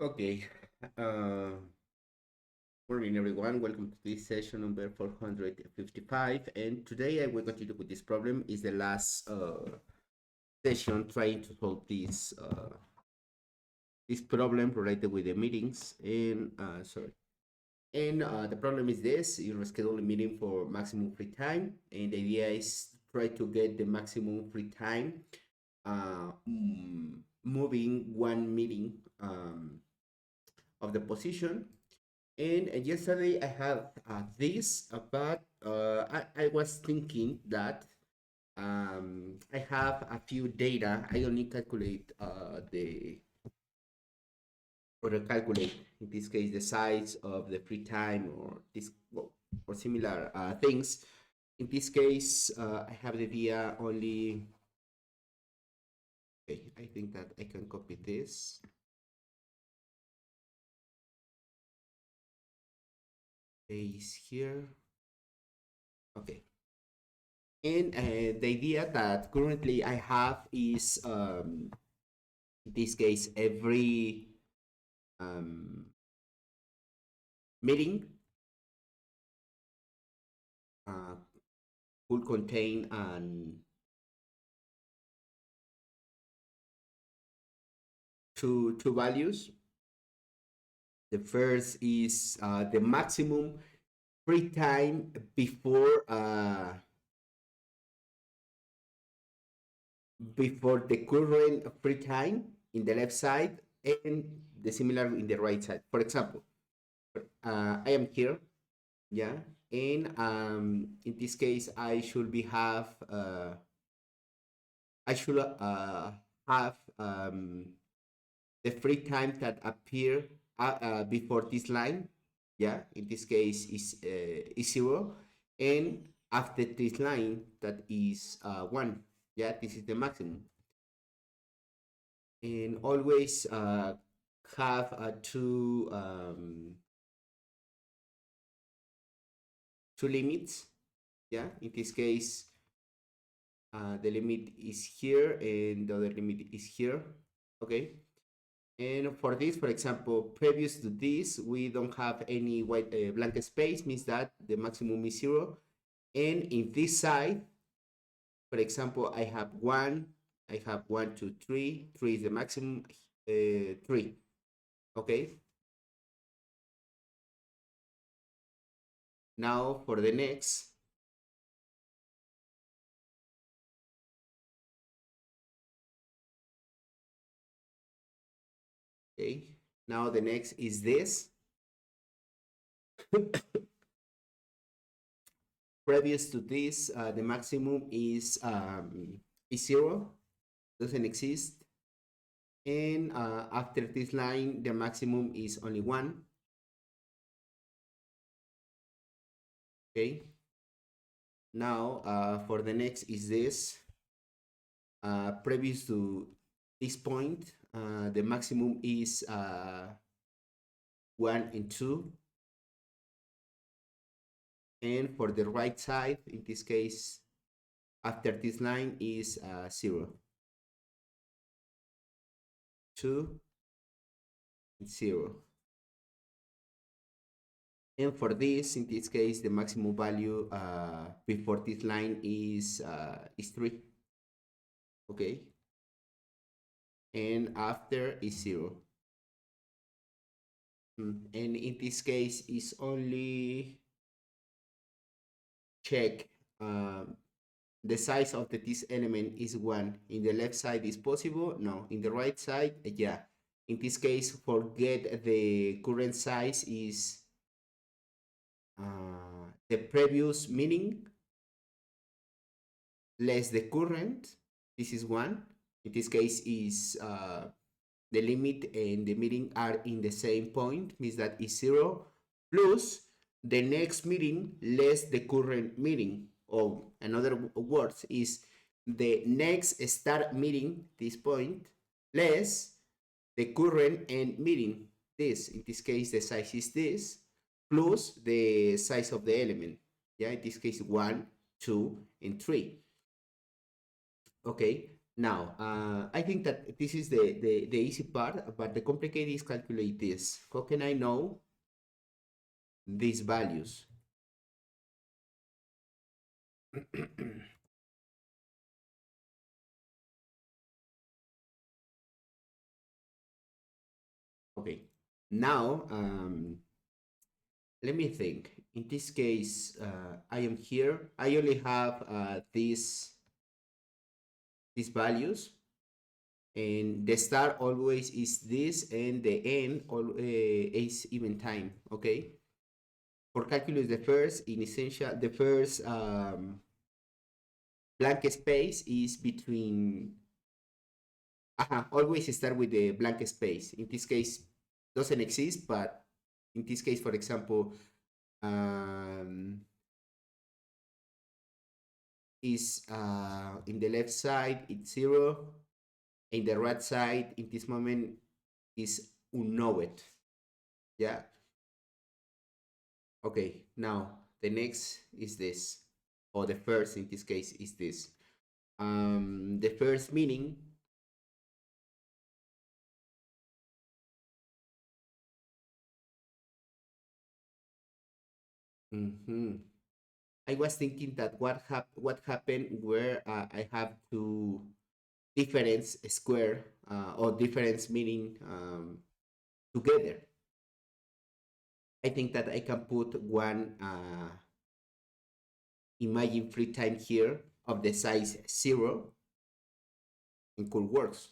Okay. Uh, Morning, everyone. Welcome to this session number 455. And today I will continue with this problem. Is the last session trying to solve this problem related with the meetings. And sorry. And the problem is this: you reschedule a meeting for maximum free time, and the idea is try to get the maximum free time, moving one meeting of the position. And yesterday I have this, but I was thinking that I have a few data. I only calculate calculate in this case the size of the free time or this or similar things. In this case, I have the idea only. Okay, I think that I can copy this. Paste here. Okay. And the idea that currently I have is, in this case, every meeting uh, could contain two values. The first is the maximum free time before the current free time in the left side and the similar in the right side. For example, I am here, yeah, and in this case, I should have the free time that appear before this line, yeah, in this case is 0, and after this line that is 1, yeah, this is the maximum. And always have two limits, yeah, in this case the limit is here and the other limit is here, okay. And for this, for example, previous to this, we don't have any white blank space, means that the maximum is 0. And in this side, for example, I have 1, I have 1, 2, 3, 3 is the maximum, 3, okay. Now for the next, okay, now the next is this. Previous to this, the maximum is 0, doesn't exist. And after this line, the maximum is only 1. Okay. Now for the next is this. Previous to this point, the maximum is 1 and 2. And for the right side, in this case, after this line is 0. 2 and 0. And for this, in this case, the maximum value before this line is 3. Okay. And after is 0. And in this case, is only check the size of this element is 1. In the left side is possible? No. In the right side, yeah. In this case, forget the current size is the previous meaning less the current. This is 1. In this case is the limit and the meeting are in the same point, means that is 0, plus the next meeting less the current meeting. Or in other words, is the next start meeting, this point, less the current end meeting, this. In this case, the size is this, plus the size of the element. Yeah, in this case, 1, 2, and 3. Okay, Now, I think that this is the easy part, but the complicated is calculate this. How can I know these values? Okay, now let me think. In this case, I am here. I only have these values, and the start always is this, and the end is even time. Okay, for calculus, the first in essential, the first blank space is between. Always start with the blank space. In this case, doesn't exist, but in this case, for example, um, is in the left side it's 0, in the right side in this moment is unknown. Yeah. Okay, now the next is this, or the first in this case is this. The first meaning. I was thinking that what happened where I have to difference square or difference meaning together. I think that I can put one imagine free time here of the size 0 and could works.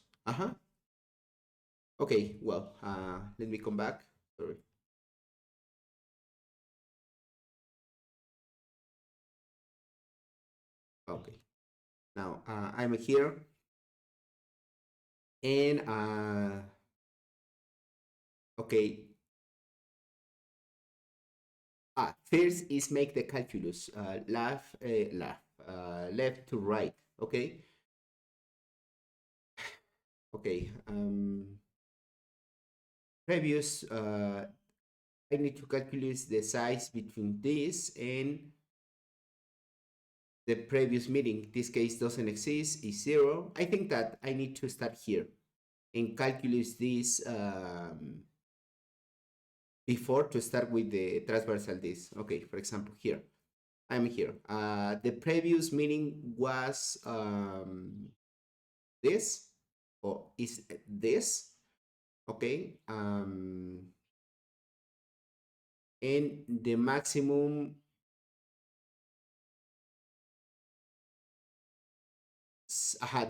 Okay, well, let me come back. Sorry. Okay, now I'm here, and okay. First is make the calculus left to right. Okay, okay. Previous I need to calculate the size between this and the previous meeting. This case doesn't exist, is 0. I think that I need to start here and calculate this before to start with the transversal this. Okay, for example, here. I'm here. The previous meeting was this, or is this, okay? And the maximum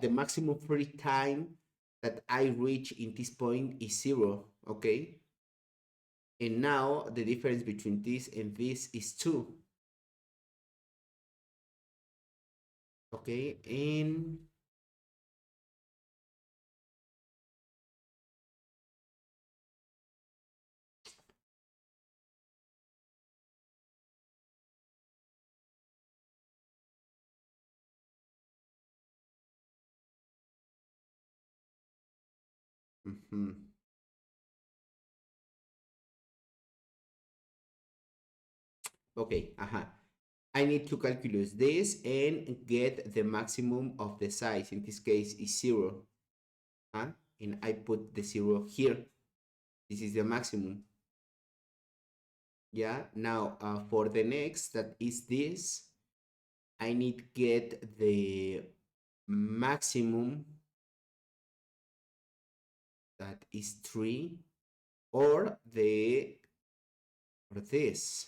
the maximum free time that I reach in this point is 0, okay? And now the difference between this and this is 2, okay? And okay, I need to calculate this and get the maximum of the size. In this case is 0, and I put the 0 here. This is the maximum. Yeah, now for the next, that is this, I need to get the maximum, that is 3, or this.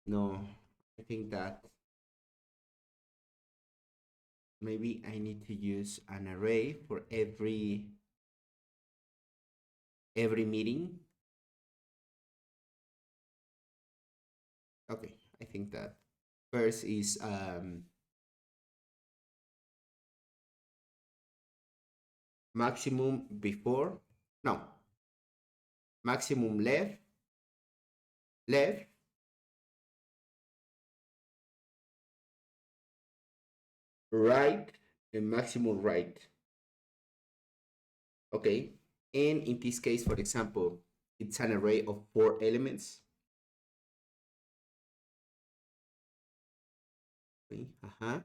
No, I think that maybe I need to use an array for every meeting. Okay, I think that first is maximum before, no, maximum left, right, and maximum right. Okay, and in this case, for example, it's an array of 4 elements. and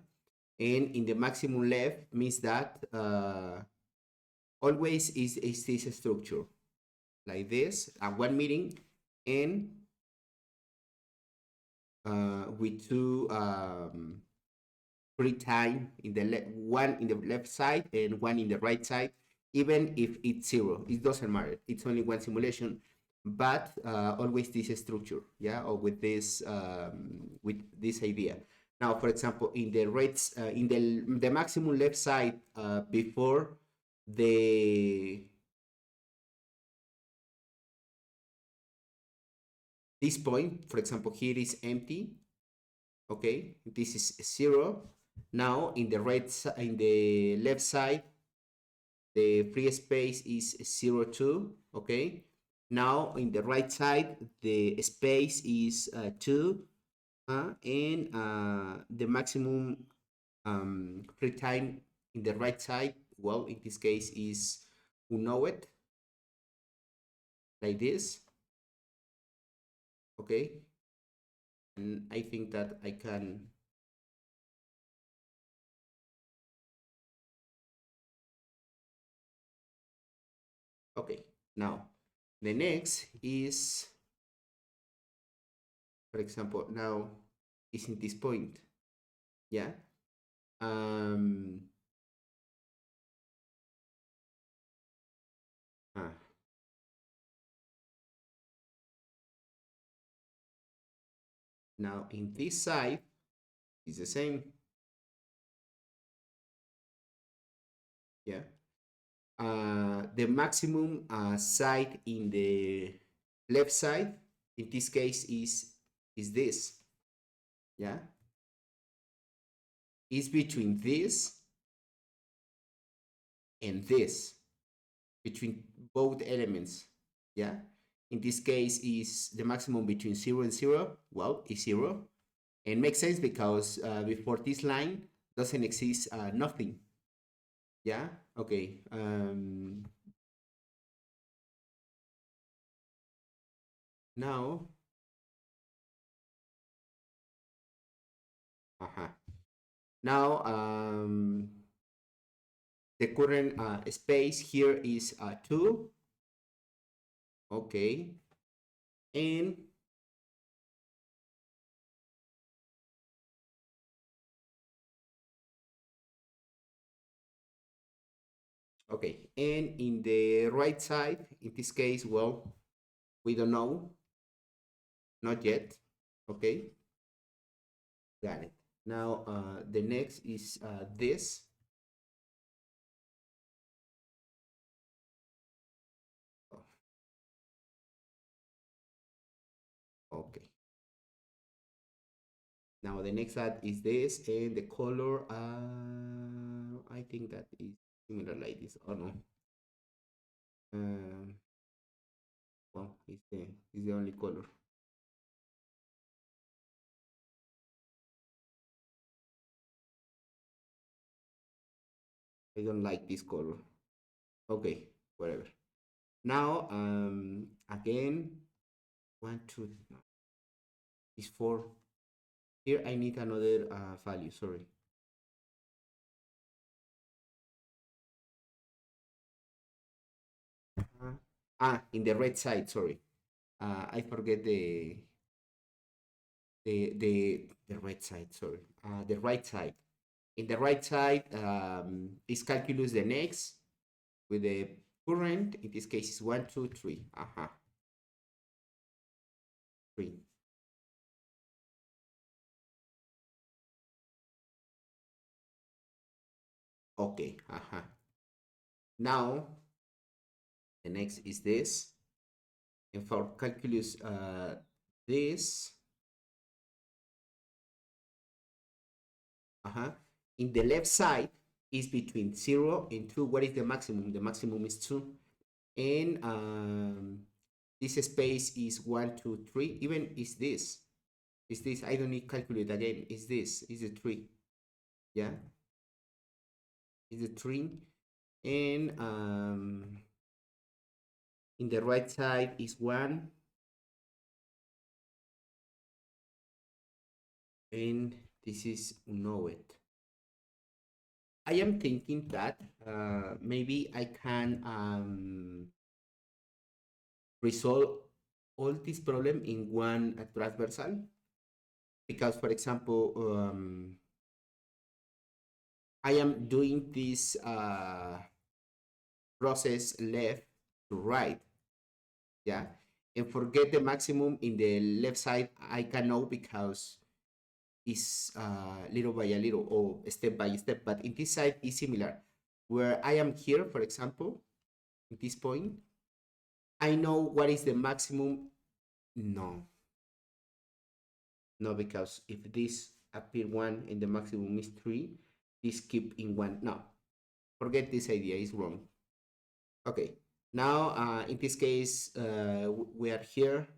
in the maximum left means that always is this structure like this at one meeting, and with two free time in the one in the left side and one in the right side. Even if it's zero, it doesn't matter, it's only one simulation, but always this structure, yeah, or with this idea. Now, for example, in the rates in the maximum left side, before the this point, for example, here is empty. Okay, this is zero. Now in the in the left side, the free space is 0, 2. Okay, now in the right side, the space is 2, and the maximum free time in the right side, well, in this case is unknown, like this. Okay, and I think that I can. Okay, now the next is, for example, now is in this point, yeah. um ah, Now in this side is the same, yeah. The maximum side in the left side in this case is this, yeah, is between this and this, between both elements, yeah. In this case is the maximum between 0 and 0, well, is 0, and makes sense because before this line doesn't exist nothing, yeah. Okay, now uh-huh. Now the current space here is 2. Okay, and okay, and in the right side, in this case, well, we don't know, not yet. Okay, got it. Now the next is this. Okay, now the next ad is this, and the color, I think that is similar like this. Oh no, um, well, it's the only color. I don't like this color. Okay, whatever. Now, again, 1, 2, no, is 4. Here I need another value, sorry. In the right side, sorry. I forget the right side, sorry. The right side. In the right side is calculus the next with the current. In this case is 1, 2, 3. 3. Okay. Now the next is this. And for calculus this, in the left side is between 0 and 2. What is the maximum? The maximum is 2. And this space is 1, 2, 3. Even is this. Is this? I don't need calculate again. Is this? Is a 3. Yeah. Is a 3. And in the right side is 1. And This is unknown. I am thinking that maybe I can resolve all this problem in one transversal, because for example I am doing this process left to right, yeah, and forget the maximum in the left side. I can know because it's little by a little or step by step, but in this side is similar. Where I am here, for example, at this point, I know what is the maximum. No, no, because if this appear 1 and the maximum is 3, this keep in 1. No, forget this idea, is wrong. Okay, now in this case, we are here.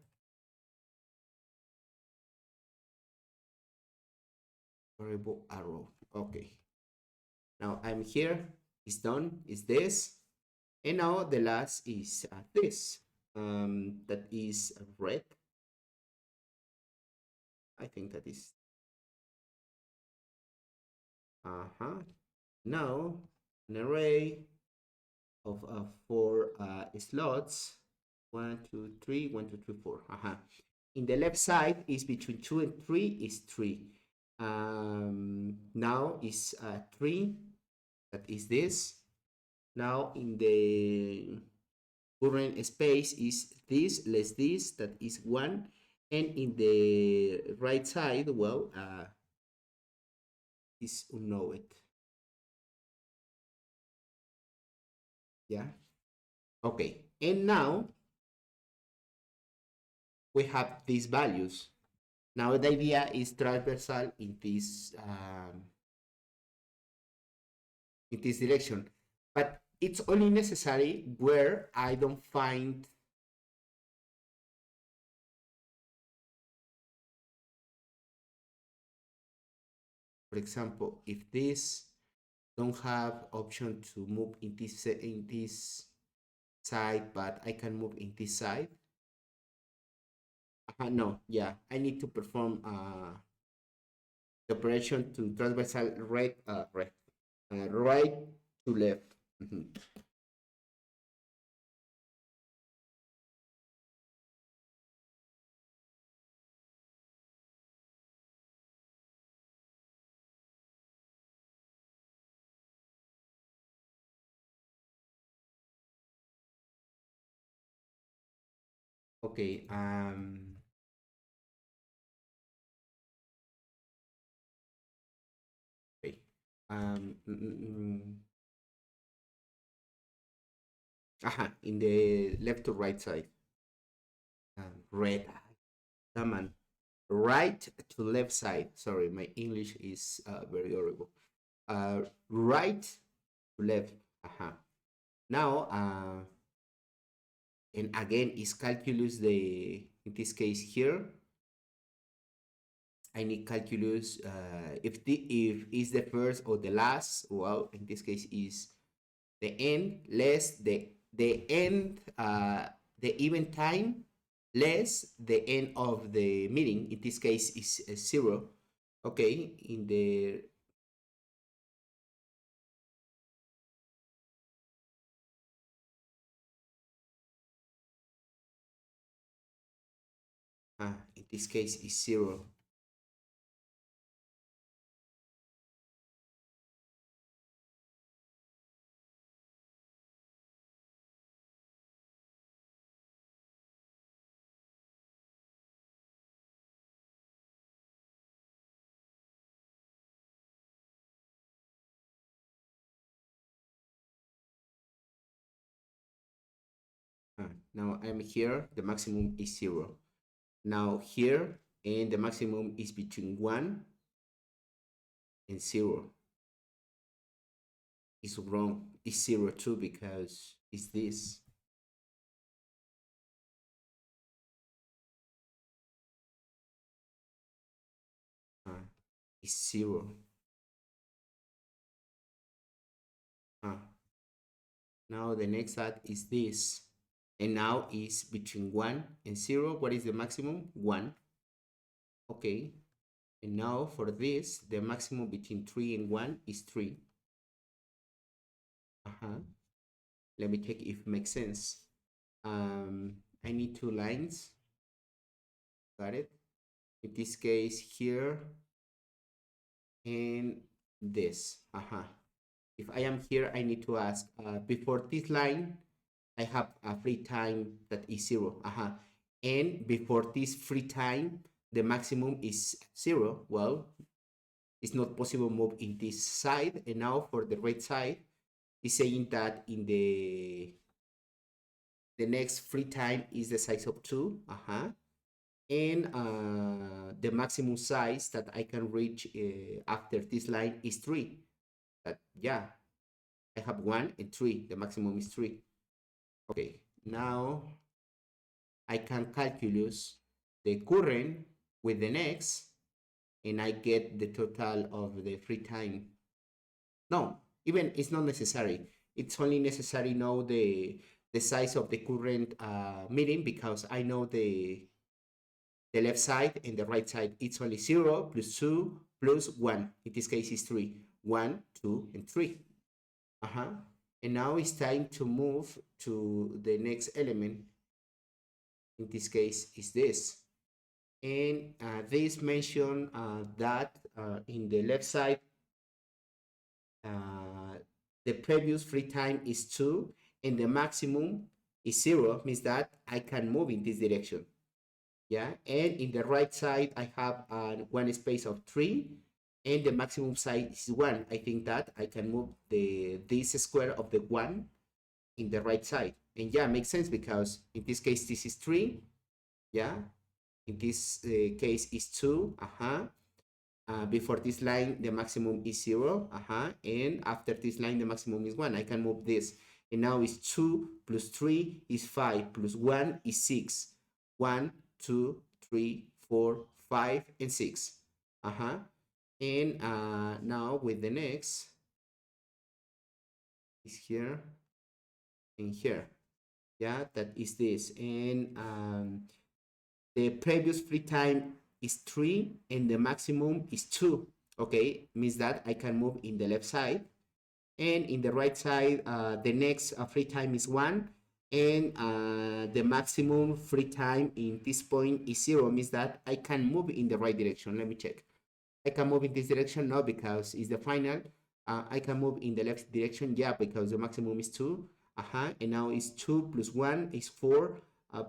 Variable arrow. Okay, now I'm here. It's done. It's this. And now the last is this. That is red. I think that is. Now an array of 4 slots. 1, 2, 3, 1, 2, 3, 4. In the left side is between 2 and 3 is 3. Now is 3. That is this. Now in the current space is this less this, that is 1. And in the right side, well, is unknown. Yeah. Okay. And now we have these values. Now the idea is transversal in this direction, but it's only necessary where I don't find for example, if this don't have option to move in this side, but I can move in this side. No, yeah, I need to perform the operation to transversal right to left. Okay, okay. In the left to right side. Red. Come on. Right to left side. Sorry, my English is very horrible. Right to left. Now, and again, is calculus in this case here. I need calculus if is the first or the last. Well, in this case is the end less the end the even time less the end of the meeting. In this case is 0. Okay, in the in this case is 0. Now I'm here, the maximum is 0. Now here, and the maximum is between 1 and 0. It's wrong. It's 0 too because it's this. It's 0. Now the next side is this. And now is between 1 and 0. What is the maximum? 1. Okay. And now for this, the maximum between 3 and 1 is 3. Let me check if it makes sense. I need 2 lines. Got it? In this case here and this. If I am here, I need to ask, before this line, I have a free time that is 0. And before this free time, the maximum is 0. Well, it's not possible move in this side. And now for the right side, it's saying that in the next free time is the size of 2. And the maximum size that I can reach after this line is 3. But yeah, I have 1 and 3. The maximum is 3. Okay, now I can calculate the current with the next, and I get the total of the free time. No, even it's not necessary. It's only necessary know the size of the current meeting, because I know the left side and the right side. It's only 0 plus 2 plus 1. In this case, is 3. 1, 2, and 3. And now it's time to move to the next element. In this case, is this. And this mention that in the left side, the previous free time is 2 and the maximum is 0, means that I can move in this direction. Yeah, and in the right side, I have one space of 3 and the maximum size is 1. I think that I can move this square of the 1 in the right side. And yeah, makes sense, because in this case, this is 3. Yeah, in this case is 2. Before this line, the maximum is 0. And after this line, the maximum is 1. I can move this. And now it's 2 plus 3 is 5 plus 1 is 6. 1, 2, 3, 4, 5, and 6. And now with the next is here and here. Yeah, that is this. And the previous free time is 3 and the maximum is 2. Okay, means that I can move in the left side. And in the right side, the next free time is 1. And the maximum free time in this point is 0, means that I can move in the right direction. Let me check. I can move in this direction? No, because it's the final. I can move in the left direction? Yeah, because the maximum is 2. And now it's 2 plus 1 is 4.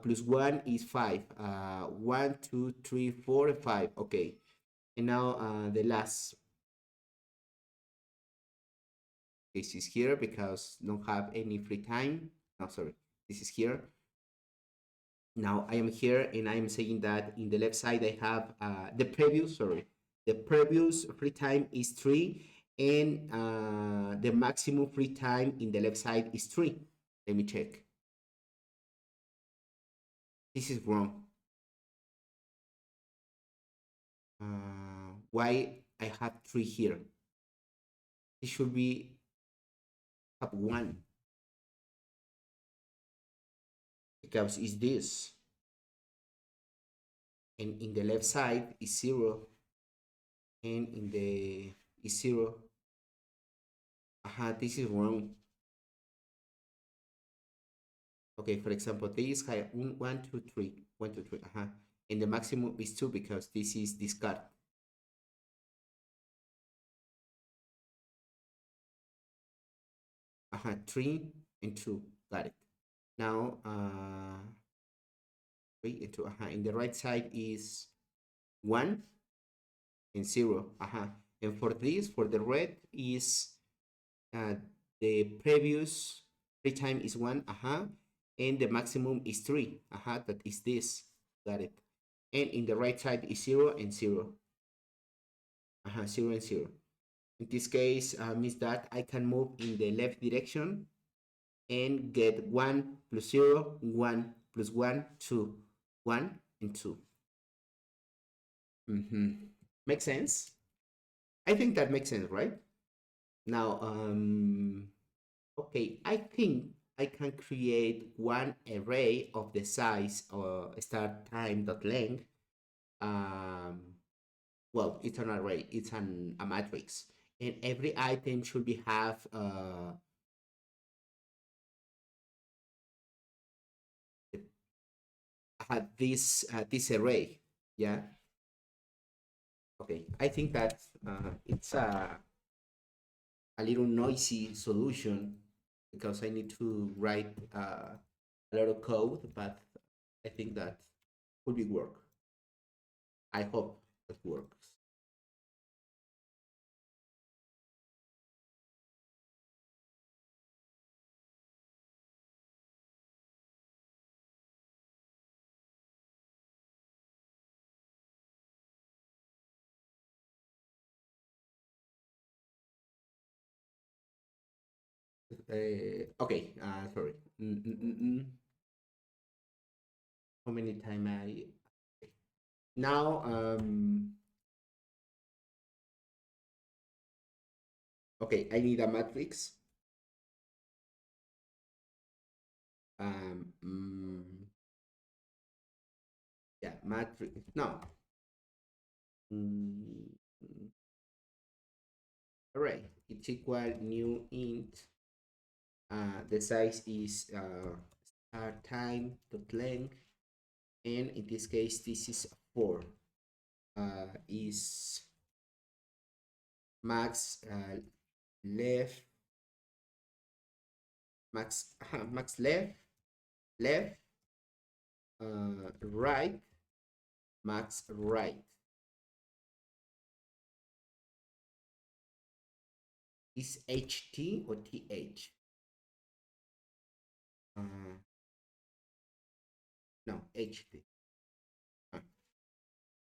Plus 1 is 5. 1, 2, 3, 4, and 5. Okay. And now the last case is here, because don't have any free time. No, sorry. This is here. Now I am here and I am saying that in the left side I have the previous free time is 3 and the maximum free time in the left side is 3. Let me check. This is wrong. Why I have 3 here? It should be have 1. Because it's this. And in the left side is 0. And in the is 0. This is wrong. Okay, for example, this is 1, 2, 3. 1, 2, 3. And the maximum is 2, because this is discard. 3 and 2. Got it. Now 3 and 2. In the right side is 1 and 0. And for this, for the red is the previous free time is 1. And the maximum is 3. That is this. Got it. And in the right side is 0 and 0. 0 and 0. In this case, means that I can move in the left direction and get 1 plus 0, 1 plus 1, 2. 1 and 2. Makes sense? I think that makes sense, right? Now, okay, I think I can create one array of the size or start time dot length well, it's an array, it's a matrix, and every item should be have this array. Yeah. Okay, I think that it's a little noisy solution because I need to write a lot of code, but I think that could be work. I hope it works. Okay, sorry. How many time I now? Okay, I need a matrix. Um, mm, yeah, matrix. No. Mm, array. It's equal new int. The size is start time dot length, and in this case, this is 4. Is max left, max left, right, max right. Is HT or TH? No, HT.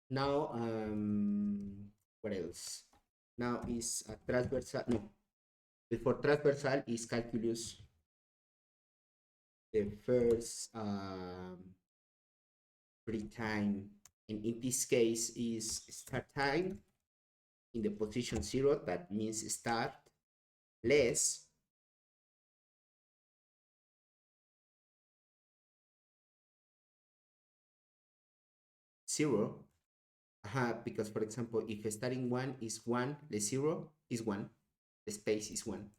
Now, what else? Now is transversal. No, before transversal is calculus. The first free time, and in this case is start time in the position 0. That means start less zero. Because for example, if starting 1 is 1, the 0 is 1, the space is 1.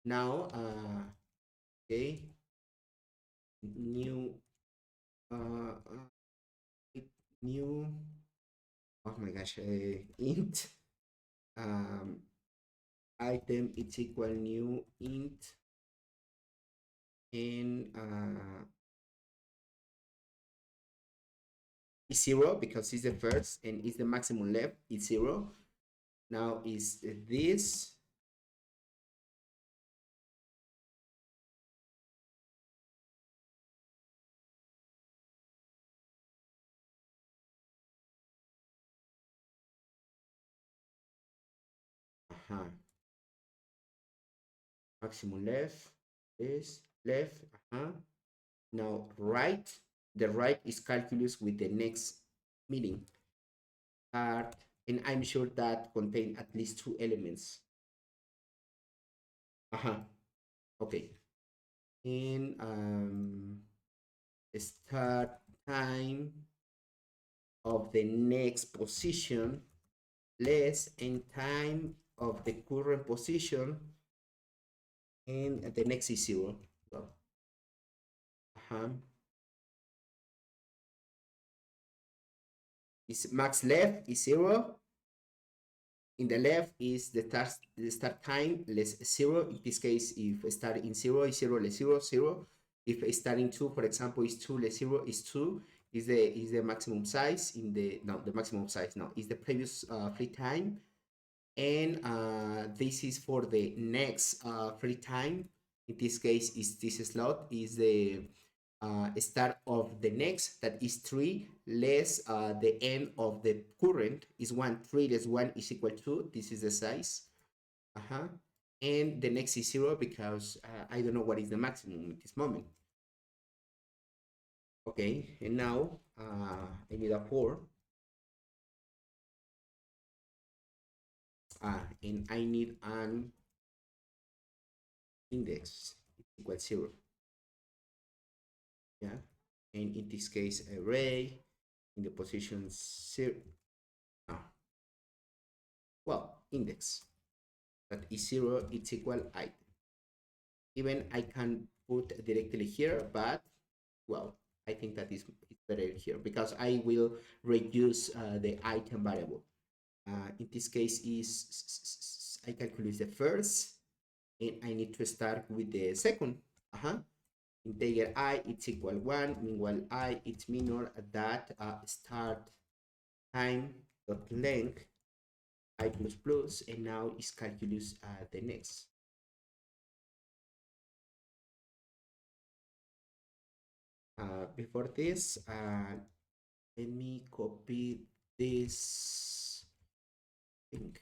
Now, okay, new, uh, new, oh my gosh, int, um, item, it's equal new int, and is 0 because it's the first and it's the maximum left, it's 0. Now is this, maximum left, is left, now right, the right is calculus with the next meaning. And I'm sure that contain at least 2 elements. Okay. And start time of the next position less and time of the current position, and the next is 0. So, is max left is 0. In the left is the start time less 0. In this case, if start in 0 is 0 less 0, 0. If starting 2, for example, is 2 less 0 is 2. Is the maximum size in the no the maximum size no is the previous free time, and this is for the next free time. In this case, is this slot is the start of the next, that is 3 less the end of the current is 1. 3 less 1 is equal to, this is the size. And the next is 0 because I don't know what is the maximum at this moment. Okay, and now I need a 4. And I need an index equal 0. Yeah, and in this case, array in the position 0. well, index that is 0, it's equal item. Even I can put directly here, but well, I think that is better here because I will reduce the item variable. In this case is I calculate the first and I need to start with the second. Integer I it's equal 1, meanwhile I it's minor that start time dot length I plus plus, and now is calculus the next. Before this, let me copy this thing.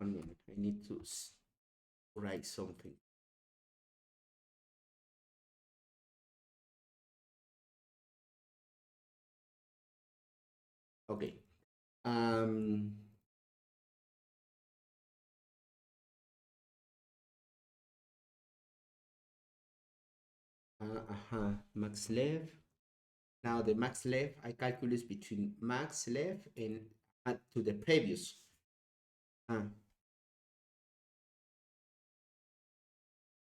One minute, I need to write something. Okay. Max left. Now the max left, I calculate between max left and to the previous.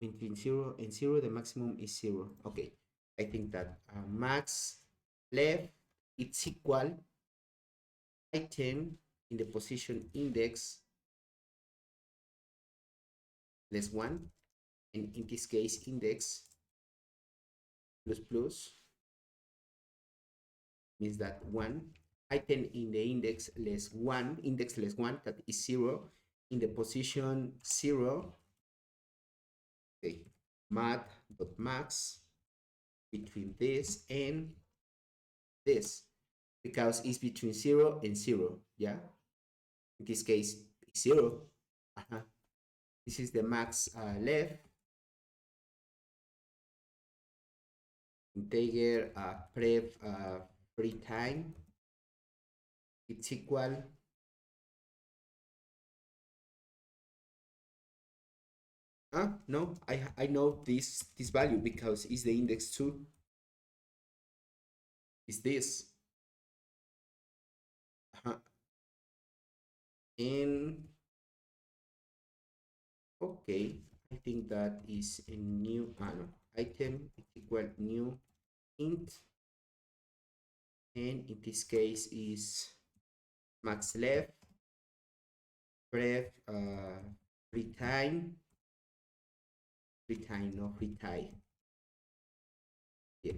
Between 0 and 0, the maximum is 0. Okay, I think that max left, it's equal item in the position index less 1, and in this case index plus plus means that 1 item in the index less 1, that is 0, in the position 0. Okay, math.max between this and this, because it's between 0 and 0. Yeah, in this case 0. This is the max left. Integer pref free time, it's equal no, I know this value because it's the index 2. Is this and okay, I think that is a new item, it's equal new int, and in this case is max left pref free time, no free time. Yeah.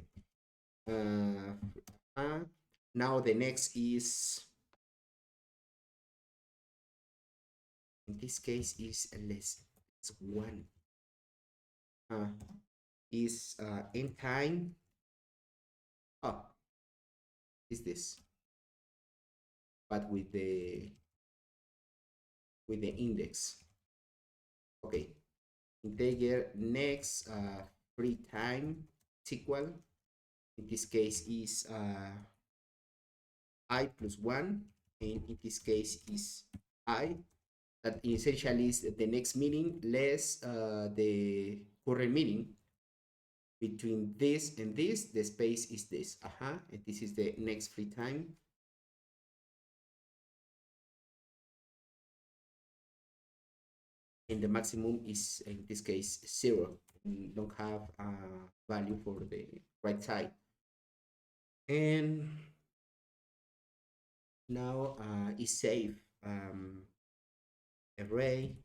Now the next is, in this case is less 1. Is in time. Oh, is this, but with the index. Okay, integer next free time is equal, in this case is I plus 1, and in this case is I, that essentially is the next meaning less the current meaning. Between this and this, the space is this. And this is the next free time. And the maximum is, in this case, 0. We don't have a value for the right side. And now is save array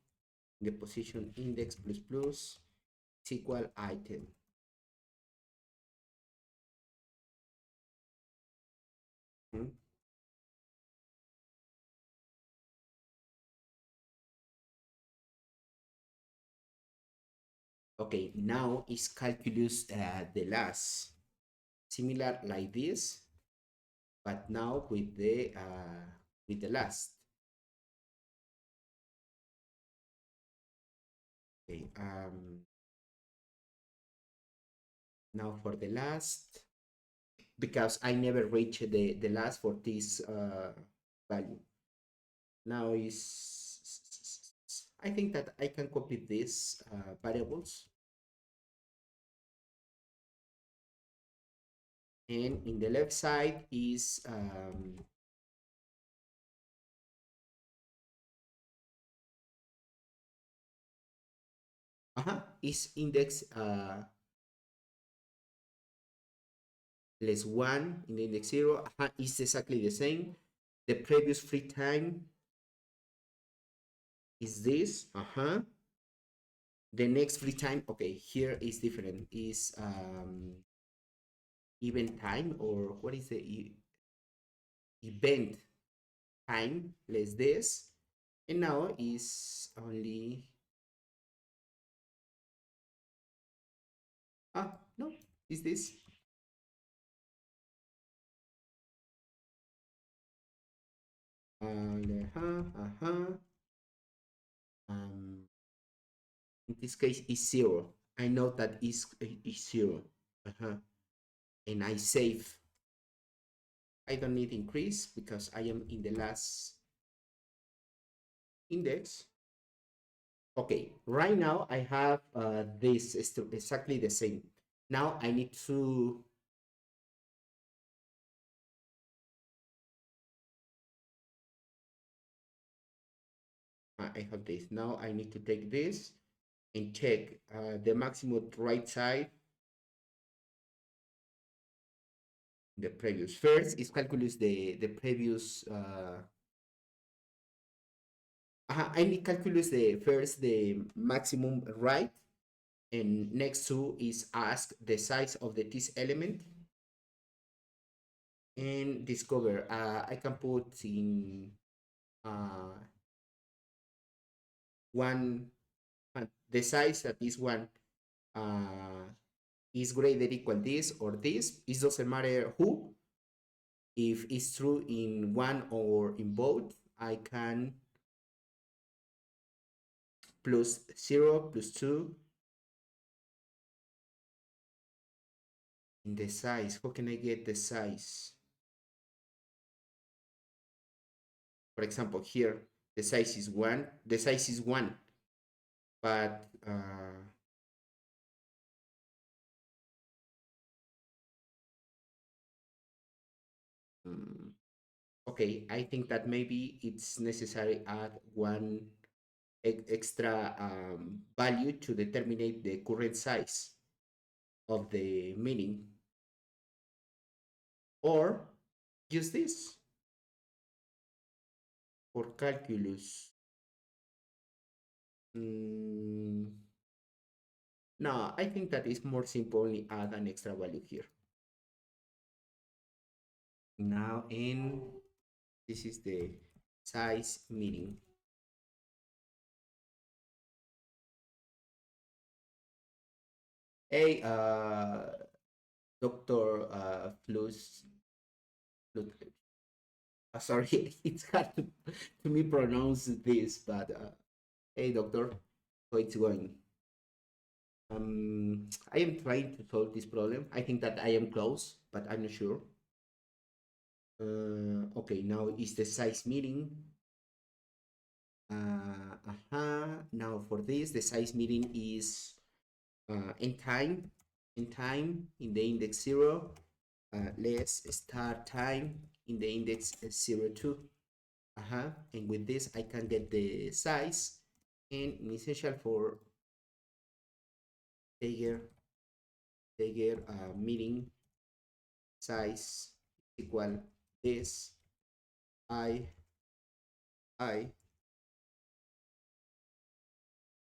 in the position index plus plus is equal item. Okay, now is calculus the last, similar like this, but now with the last. Okay, now for the last, because I never reached the last for this value. Now is, I think that I can copy these variables, and in the left side is is index less 1 in the index 0 is exactly the same. The previous free time is this. The next free time, okay, here is different, is event time, or what is the event time less this, and now is only no, is this in this case is 0. I know that is 0. And I save. I don't need increase because I am in the last index. Okay, right now I have this is exactly the same. Now I need to I have this. Now I need to take this and check the maximum right side. The previous first is calculus the previous I need calculus the first the maximum right, and next to is ask the size of the this element, and discover I can put in one the size that this one is greater equal this or this. It doesn't matter who. If it's true in one or in both, I can plus 0 plus 2 in the size. How can I get the size? For example, here the size is 1. The size is 1, but okay, I think that maybe it's necessary add one extra value to determine the current size of the meaning, or use this for calculus. No, I think that is more simple, only add an extra value here. Now in this is the size meaning. Hey, Dr. Flus, sorry, it's hard to me pronounce this, but hey, doctor, how it's going? I am trying to solve this problem. I think that I am close, but I'm not sure. Okay, now is the size meaning. Now for this, the size meaning is in time, in the index 0, less start time in the index 0, 2. And with this, I can get the size, and in essential for Tiger meaning size equal this I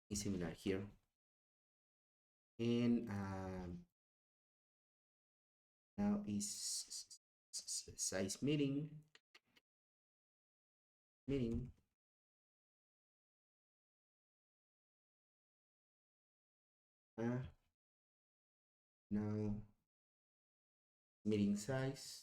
is similar here, and now is size meaning now meaning size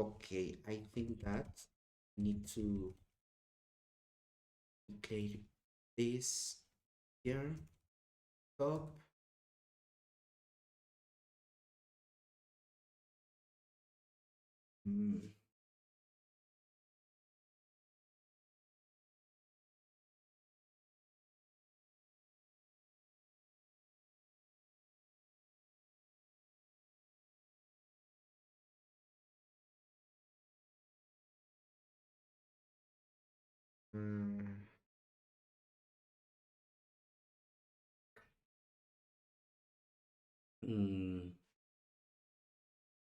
Okay, I think that I need to declare this here, top. Mm, mm, mm.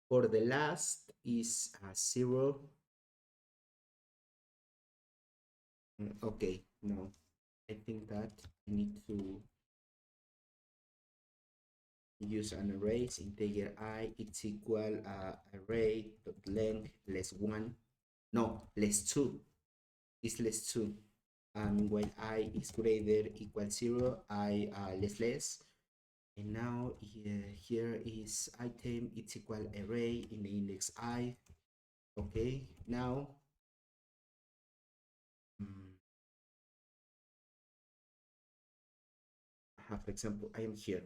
For the last is a zero. Okay, no, I think that I need to use an array integer I, it's equal array dot length less one, no, less two, is less two, and when I is greater equal zero, I less, and now here is item, it's equal array in the index I. Okay, now mm, for example, I am here,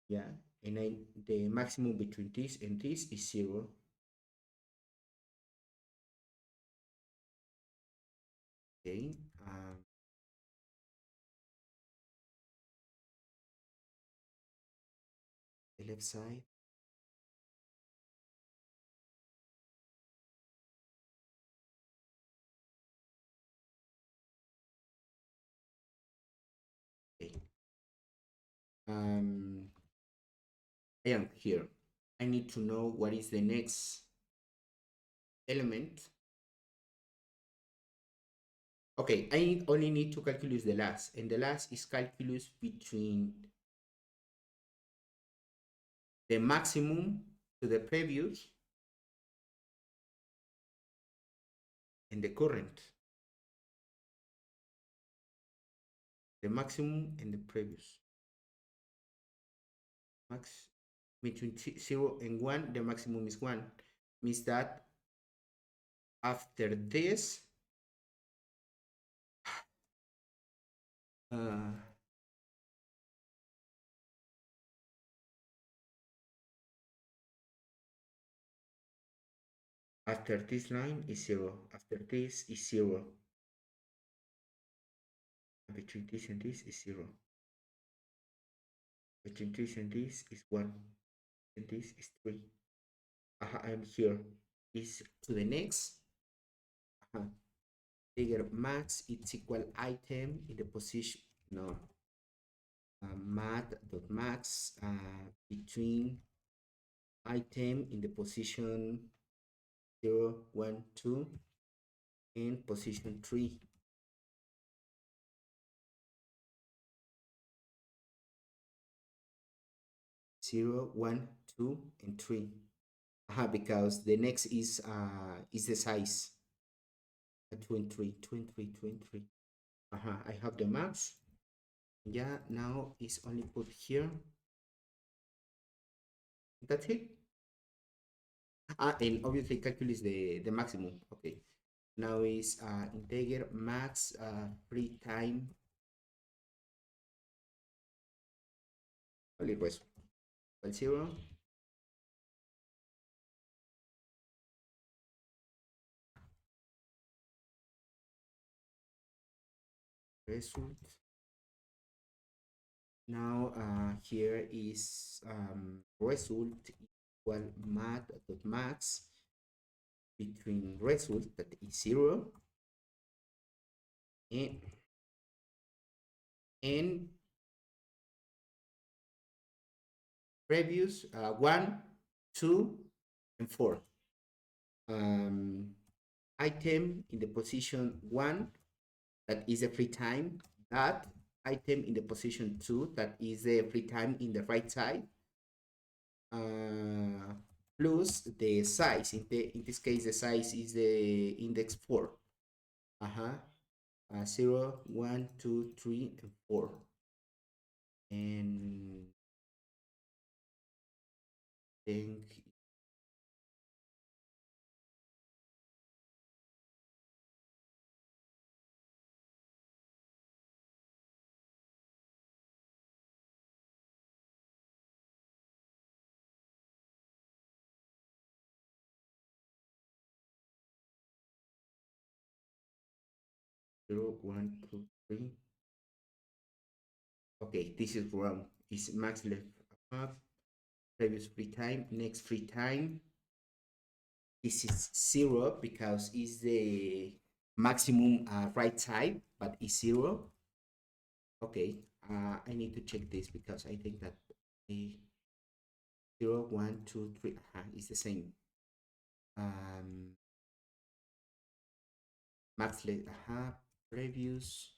yeah, and the maximum between this and this is zero. Okay, the left side. Okay. um I am here. I need to know what is the next element. Okay, I only need to calculate the last, and the last is calculus between the maximum to the previous and the current. The maximum and the previous. Max between 0 and 1, the maximum is 1. Means that after this, uh, after this line is 0. After this is 0. Between this and this is 0. Between this and this is 1. And this is 3. I am here. Is to the next. Figure max it's equal item in the position. No. Math.max between item in the position 0, 1, 2 and position 3. 0, 1, 2 and 3. Because the next is the size. 2 and 3, 2 and 3, 2 and 3. I have the max. Yeah, now it's only put here. That's it. And obviously calculate the maximum. Okay. Now is integer max free time. Vale, pues, al 0. Result. Now here is result equal math.max between result that is 0 and, and previous 1, 2 and 4. Item in the position 1 that is a free time, that item in the position 2 that is a free time in the right side, plus the size. In this case, the size is the index 4. 0, 1, 2, 3 and 4. And then 0, 1, 2, 3. Okay, this is wrong. It's max left up, previous free time, next free time. This is 0 because it's the maximum right side, but it's 0. Okay, I need to check this because I think that the 0, 1, 2, 3 is the same. Max left previous,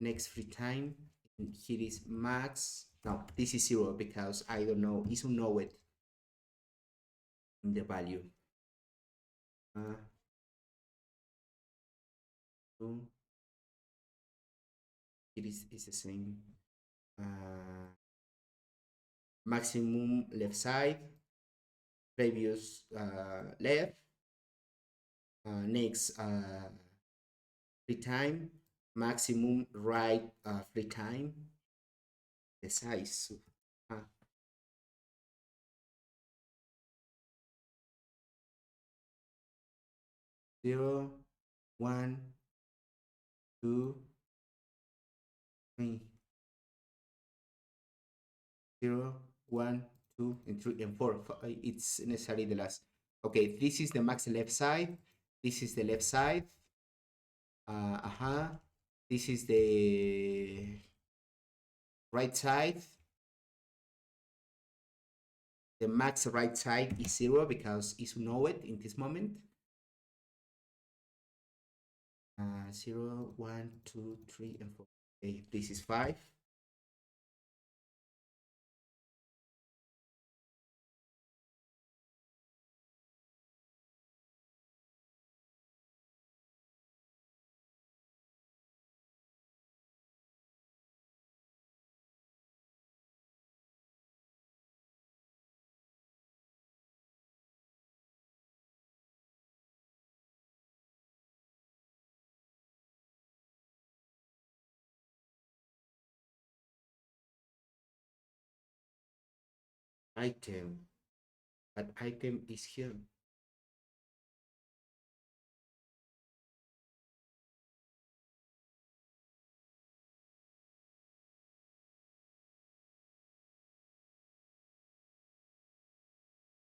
next free time. And here is max. No, this is 0 because I don't know, it's unknown in the value. Two. It is the same. Maximum left side, previous left, next free time, maximum right free time, the size. 0, 1, 2, 3. 0, 1, 2, and 3, and 4. It's necessarily the last. Okay, this is the max left side. This is the left side. This is the right side. The max right side is 0 because it's unknown in this moment. 0, 1, 2, 3, and 4. Okay, this is 5. Item. But item is here.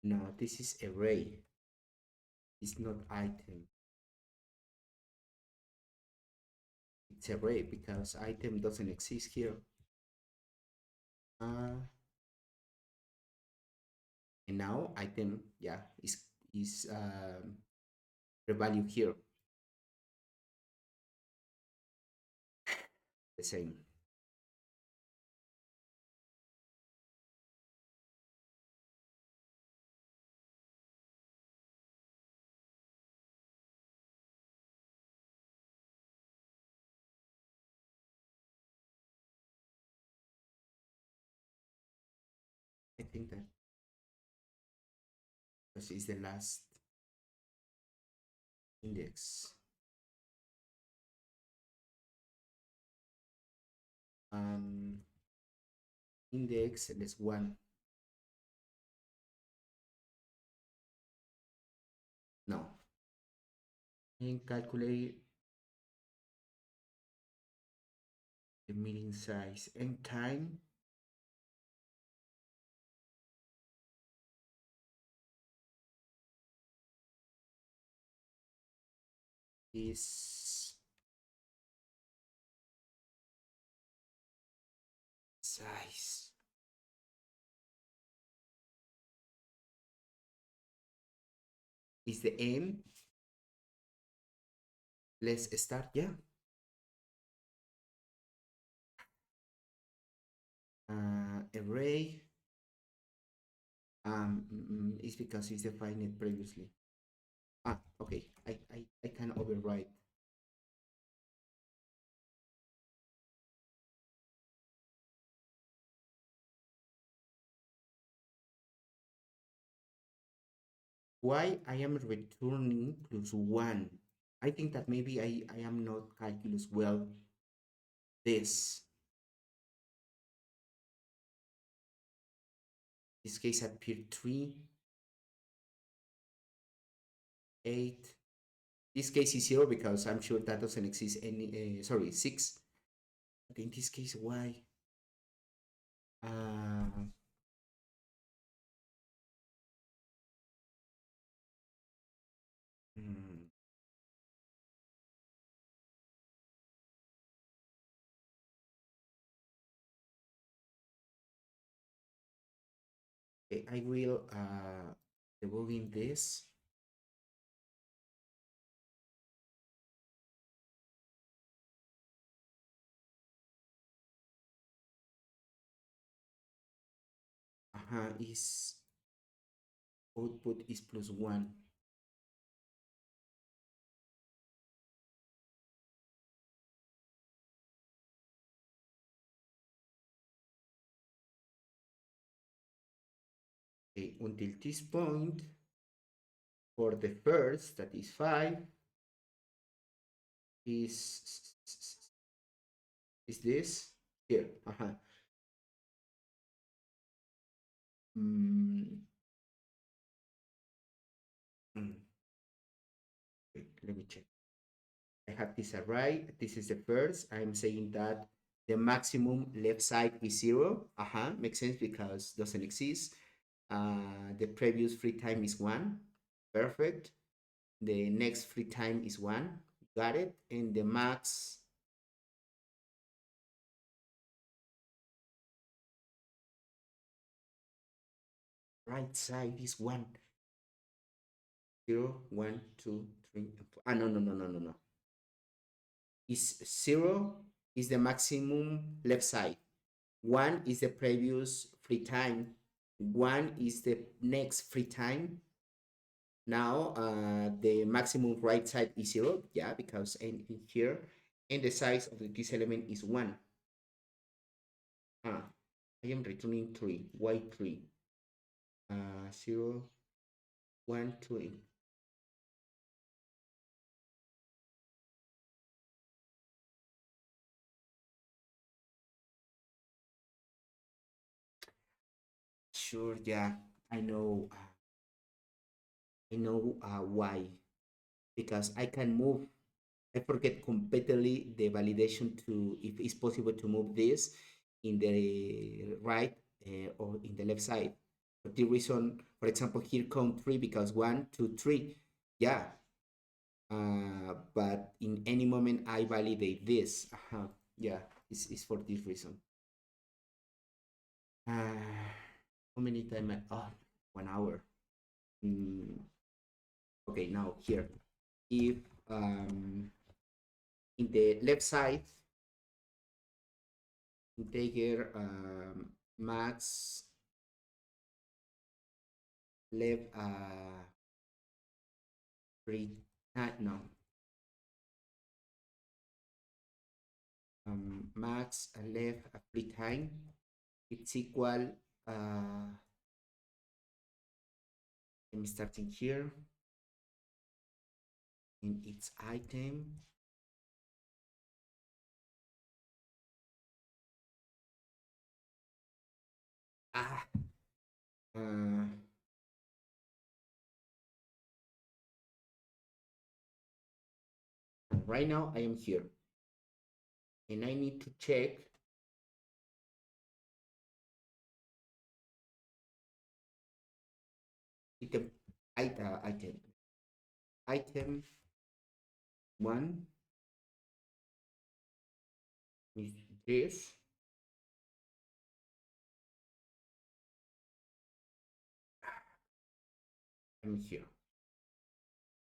No, this is array. It's not item. It's array because item doesn't exist here. And now item, yeah, is the value here. The same. I think that this is the last index. Index less 1. No. And calculate the meeting size and time. Is size is the end. Let's start. Yeah. Array is because it's defined previously. Okay. I can override. Why I am returning plus 1? I think that maybe I am not calculus well. This case appear 3, 8, This case is 0 because I'm sure that doesn't exist any, sorry, 6. But in this case, why? Uh, hmm, okay, I will debug in this. Is output is +1. Okay, until this point, for the first, that is 5, is this here. Mm, mm. Wait, let me check. I have this array. This is the first. I'm saying that the maximum left side is 0. Makes sense because doesn't exist. The previous free time is 1. Perfect. The next free time is 1. Got it. And the max right side is 1. 0, 1, 2, 3, and 4. No, no, no, no, no, no. Is 0 is the maximum left side. 1 is the previous free time. 1 is the next free time. Now the maximum right side is 0. Yeah, because in here, and the size of this element is 1. I am returning 3. Why 3? 0, 1, 2. Sure, yeah, I know. I know why. Because I can move. I forget completely the validation to if it's possible to move this in the right or in the left side. For the reason, for example, here come 3 because 1, 2, 3. Yeah. But in any moment I validate this. Yeah, it's for this reason. How many time? 1 hour. Mm, okay, now here. If in the left side, integer max left free no max left free time, it's equal I'm starting here in its item ah uh, right now I am here and I need to check item item 1 is this. I'm here.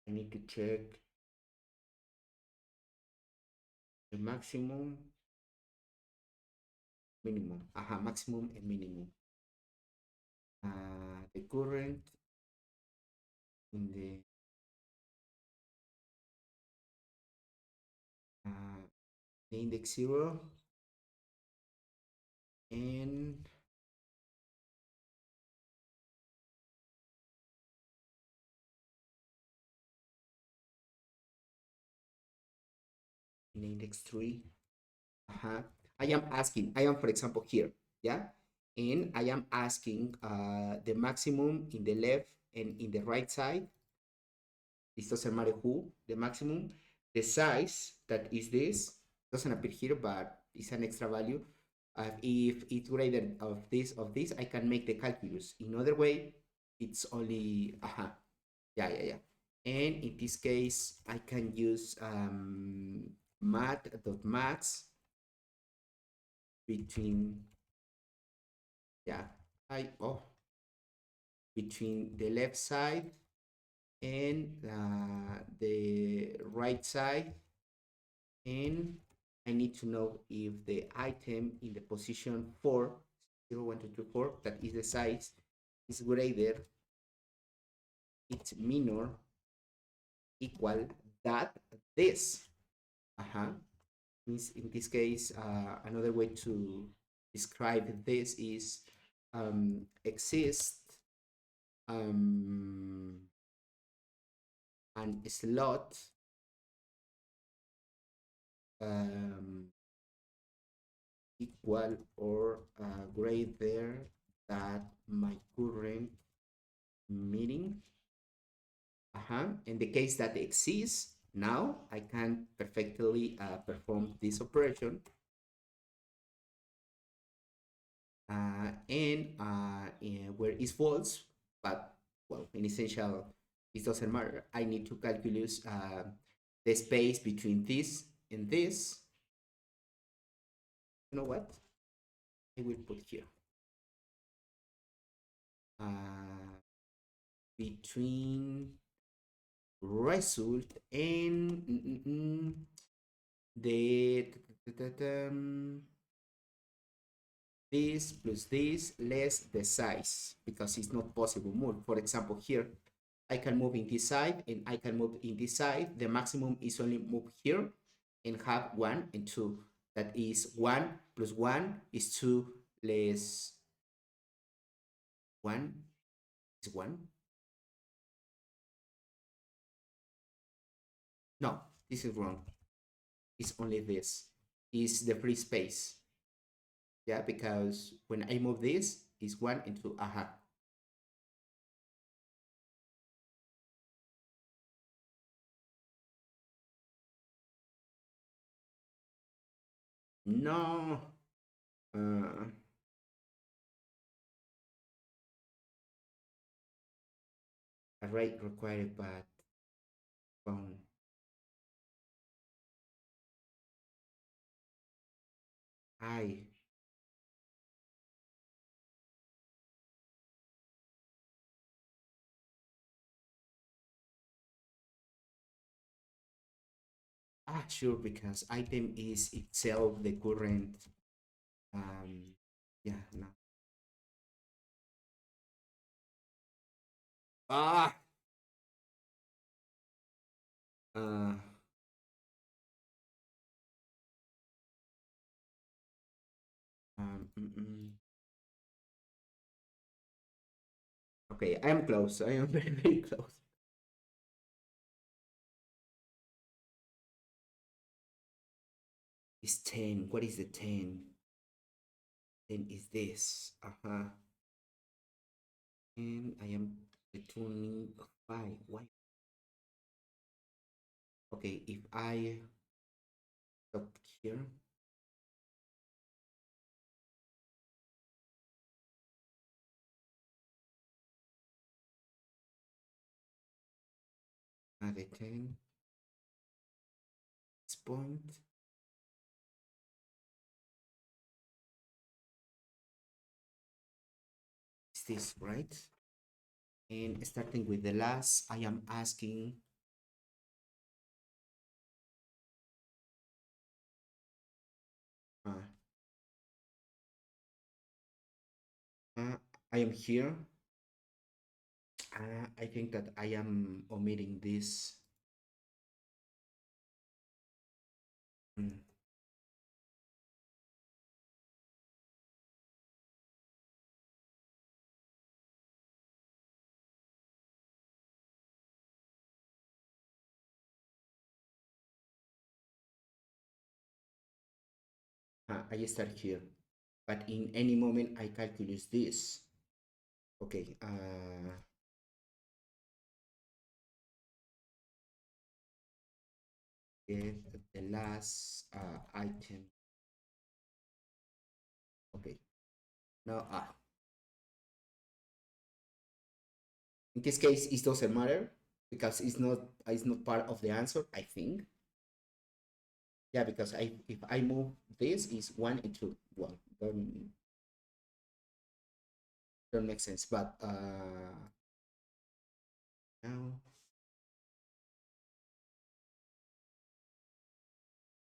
I need to check the maximum, minimum. Maximum and minimum. The current in the index 0 and in index 3. I am asking, I am for example here, yeah, and I am asking the maximum in the left and in the right side It doesn't matter who, the maximum. The size, that is this, doesn't appear here, but it's an extra value. If it's greater of this, I can make the calculus. In other way, it's only, yeah. And in this case, I can use math.max between, yeah, between the left side and the right side, and I need to know if the item in the position 4, 0, 1, 2, 3, 4, that is the size, is greater, it's minor, equal that this. Means in this case, another way to describe this is exist an slot equal or greater than my current meeting. In the case that exists, now I can perfectly perform this operation. And where is false, but well, in essential, it doesn't matter. I need to calculate the space between this and this. You know what? I will put here between result and the this plus this less the size, because it's not possible move. For example, here I can move in this side and I can move in this side. The maximum is only move here and have 1 and 2. That is 1 plus 1 is 2 less 1 is 1. No, this is wrong. It's only this. Is the free space. Yeah, because when I move this, is 1 and 2. No. Array required, but um, I sure, because item is itself the current yeah, no. Ah uh um, mm, mm. Okay, I am close. I am very close. It's 10. What is the 10? 10 is this. And I am returning 5. Why? Okay, if I stop here, add a 10, this point, is this, right? And starting with the last, I am asking uh, I am here. I think that I am omitting this. Mm. I start here, but in any moment I calculate this. Okay. get the last item. Okay, now in this case it doesn't matter because it's not part of the answer, I think. Yeah, because if I move this is 1 and 2. Well, don't make sense, but now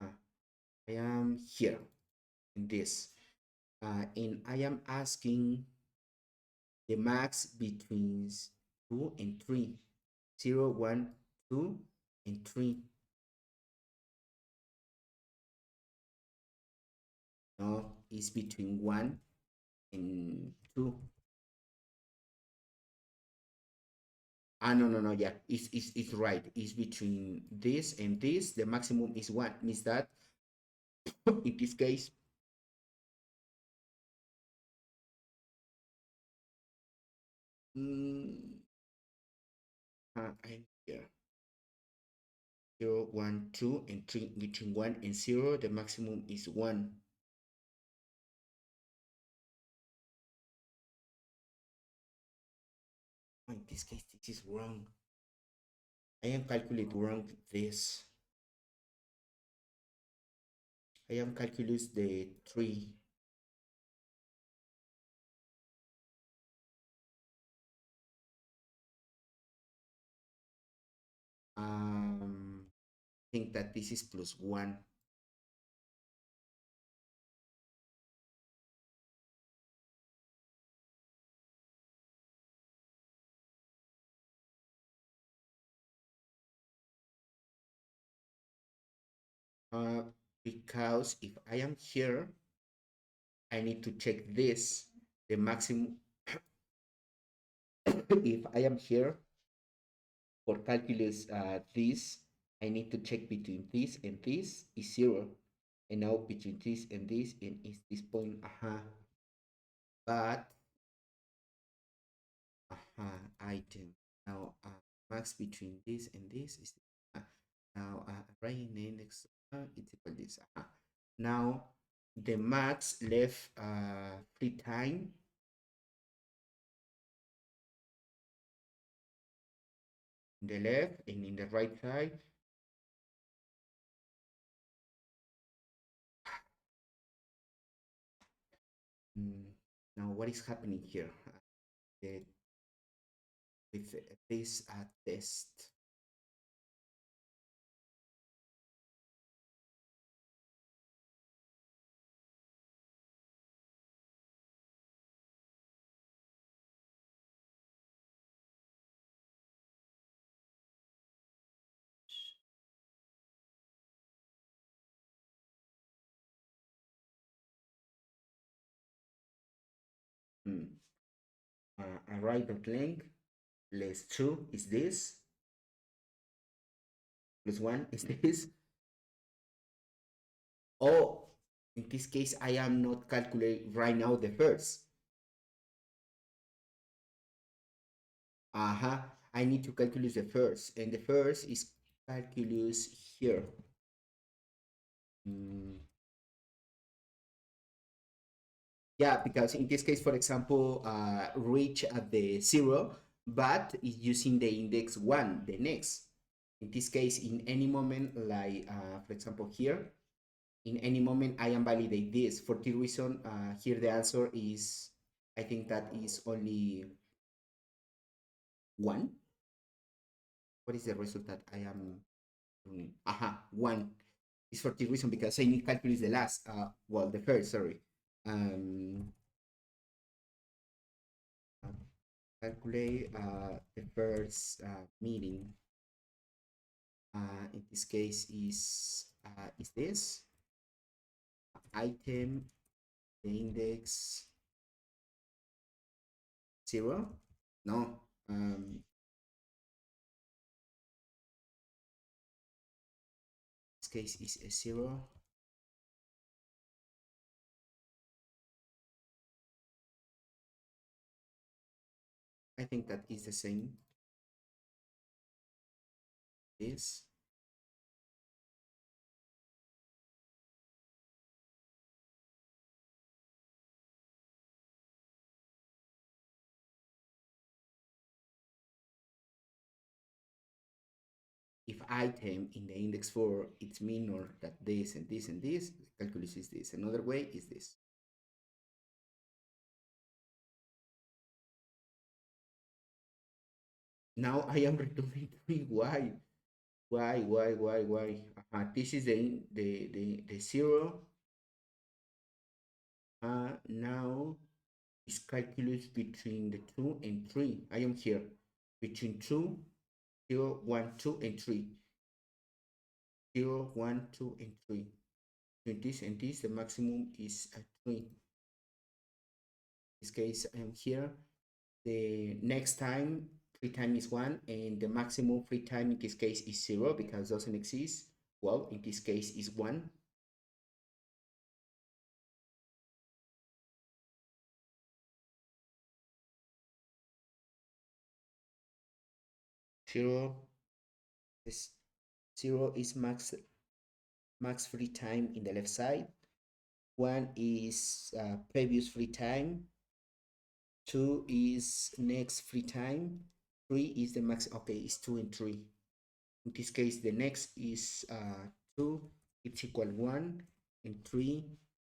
I am here in this, and I am asking the max between 2 and 3, 0, 1, 2, and 3. No, it's between 1 and 2. No, no, no, yeah, it's right. It's between this and this. The maximum is 1. Means that in this case, I'm here. 0, 1, 2, and 3. Between 1 and 0, the maximum is 1. In this case, this is wrong. I am calculating wrong this. I am calculus the 3. Think that this is plus 1. Uh, because if I am here, I need to check this, the maximum. If I am here for calculus this, I need to check between this and this is 0. And now between this and this and is this point, but item. Now max between this and this is now right in the index it's equal this. Now the max left free time in the left and in the right side. Now what is happening here with this test? Arrival length less 2 is this, plus 1 is this. Oh, in this case, I am not calculating right now the first. I need to calculate the first, and the first is calculus here. Yeah, because in this case, for example, reach at the 0, but is using the index 1, the next. In this case, in any moment, like for example here, in any moment I am validate this. For the reason, here the answer is, I think that is only 1. What is the result that I am doing? 1 is for the reason because I need calculus the last, well, the first, sorry. Calculate the first meeting. In this case is this item, the index 0. No, this case is a 0. I think that is the same. This item in the index 4 it's minor that this and this and this, the calculus is this. Another way is this. Now I am returning 3. Why? Why? This is the 0. Now is calculus between the 2 and 3. I am here between 2, 0, 1, 2, and 3. 0, 1, 2, and 3. Between this and this, the maximum is at 3. In this case, I am here. The next time, free time is 1, and the maximum free time in this case is 0 because it doesn't exist. Well, in this case is 1. Zero is 0 is max free time in the left side. 1 is previous free time. 2 is next free time. 3 is the max. Okay, it's 2 and 3. In this case, the next is 2, it's equal 1, and 3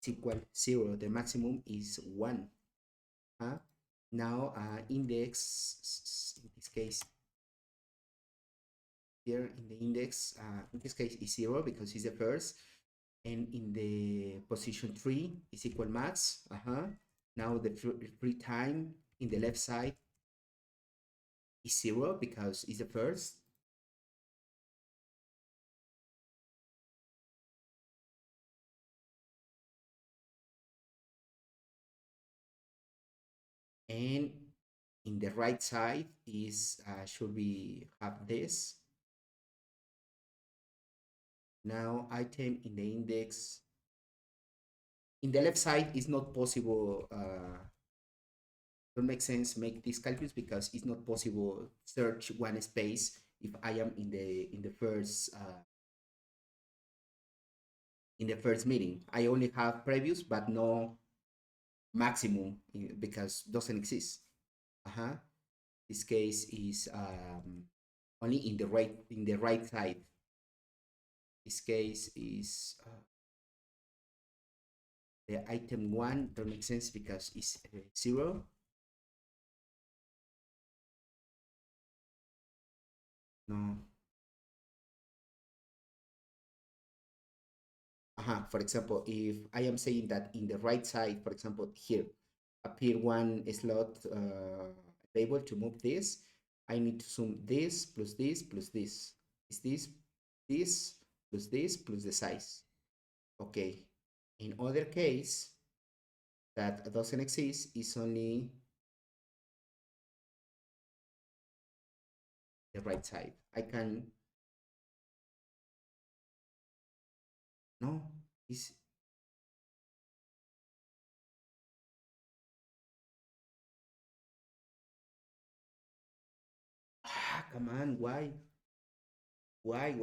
is equal 0. The maximum is 1. Now index, in this case, here in the index, in this case is 0 because it's the first. And in the position 3 is equal max. Now the free time in the left side is 0 because it's the first. And in the right side is should we have this. Now item in the index in the left side is not possible. Don't make sense make this calculus because it's not possible search one space if I am in the first meeting. I only have previous but no maximum because doesn't exist. This case is only in the right side. This case is the item 1 don't make sense because it's 0. No. For example, if I am saying that in the right side, for example, here appear one slot able to move this, I need to zoom this plus this plus this. Is this plus this plus the size? Okay. In other case, that doesn't exist is only the right side. I can no is come on, why? Why?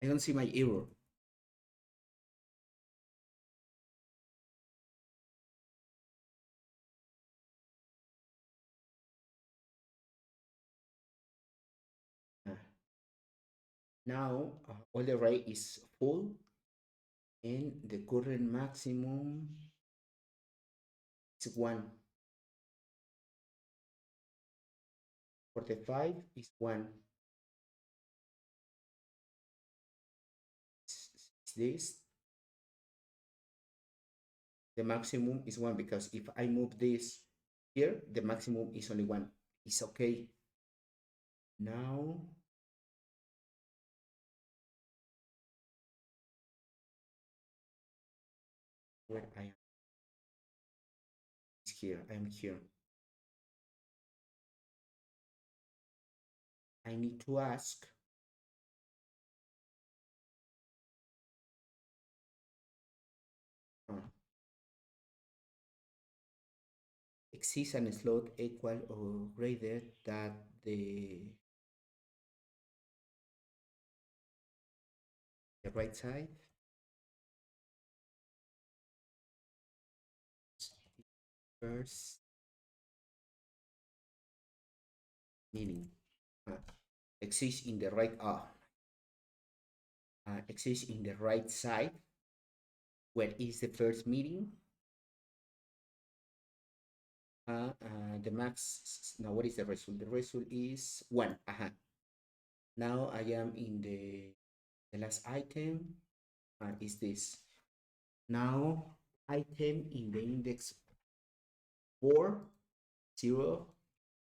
I don't see my error. Now all the array is full and the current maximum is 1. 45 is 1. Is this? The maximum is 1 because if I move this here, the maximum is only 1. It's okay. Now where I am is here. I am here. I need to ask exists a slot equal or greater than the right side. first meaning exists in the right exists in the right side. Where is the first meeting? The max. Now, what is the result? The result is 1. Now I am in the last item. Is this. Now, item in the index 4, 0,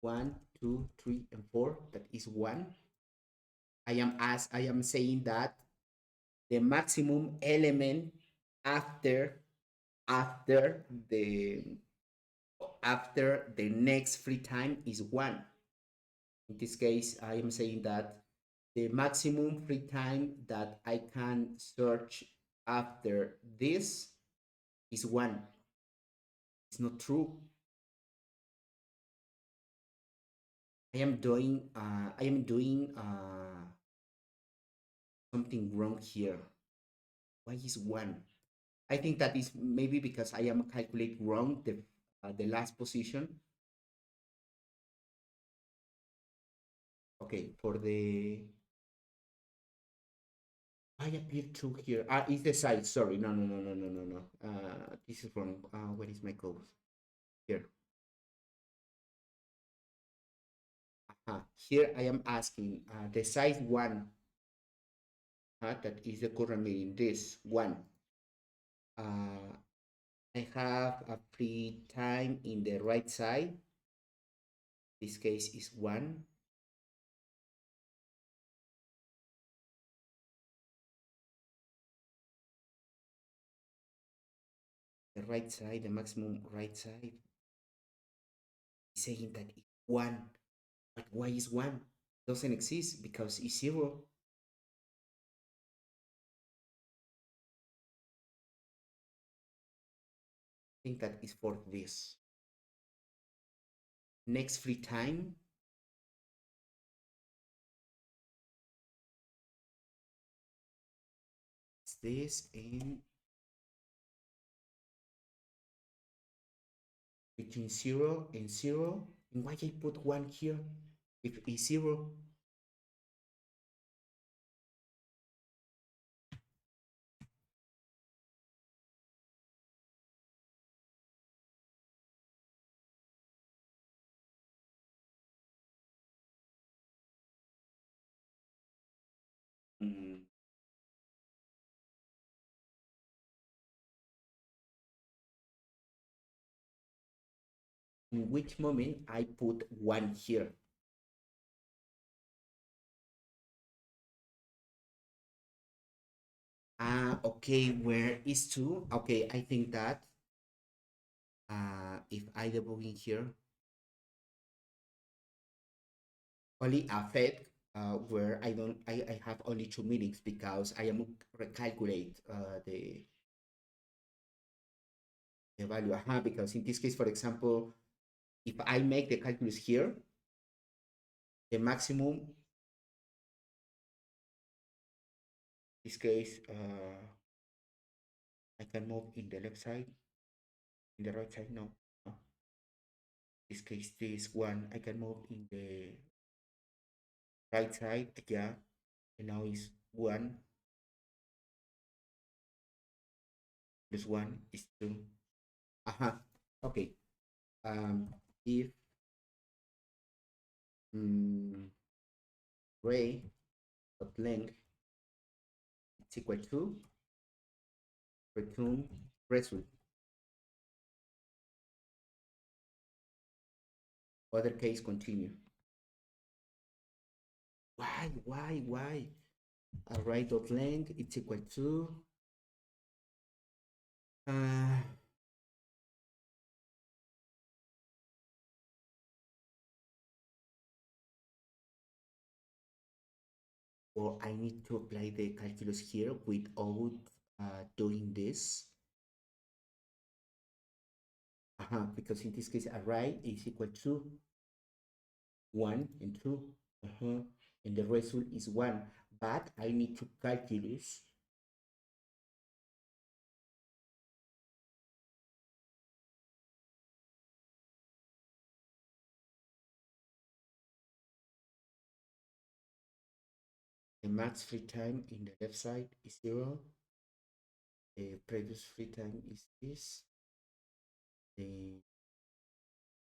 1, 2, 3, and 4. That is 1. I am saying that the maximum element after after the after the next free time is 1. In this case, I am saying that the maximum free time that I can search after this is 1. It's not true. I am doing something wrong here. Why is 1? I think that is maybe because I am calculating wrong the last position. Okay, for the I appear true here. It's the size. Sorry, no. This is wrong. Where is my code? Here. Here I am asking the size 1. That is the current meaning. This 1. I have a free time in the right side. This case is 1. The right side, the maximum right side, is saying that it's 1. But why is 1? Doesn't exist because it's 0. I think that is for this. Next free time. It's this and between 0 and 0. And why I put 1 here if it's 0? Mm. In which moment I put 1 here? Okay, where is 2? Okay, I think that if I debug in here, only affect where I have only 2 meanings because I am recalculate the value. Because in this case, for example, if I make the calculus here, the maximum, this case, I can move in the left side, in the right side, no. This case, this 1, I can move in the right side, yeah, and now is 1 plus 1 is 2. Okay. If ray of length is equal to return result. Other case continue. Why? Array dot length it's equal to or I need to apply the calculus here without doing this. Because in this case, array is equal to 1 and 2. And the result is 1. But I need to calculus The max free time in the left side is 0. The previous free time is this. The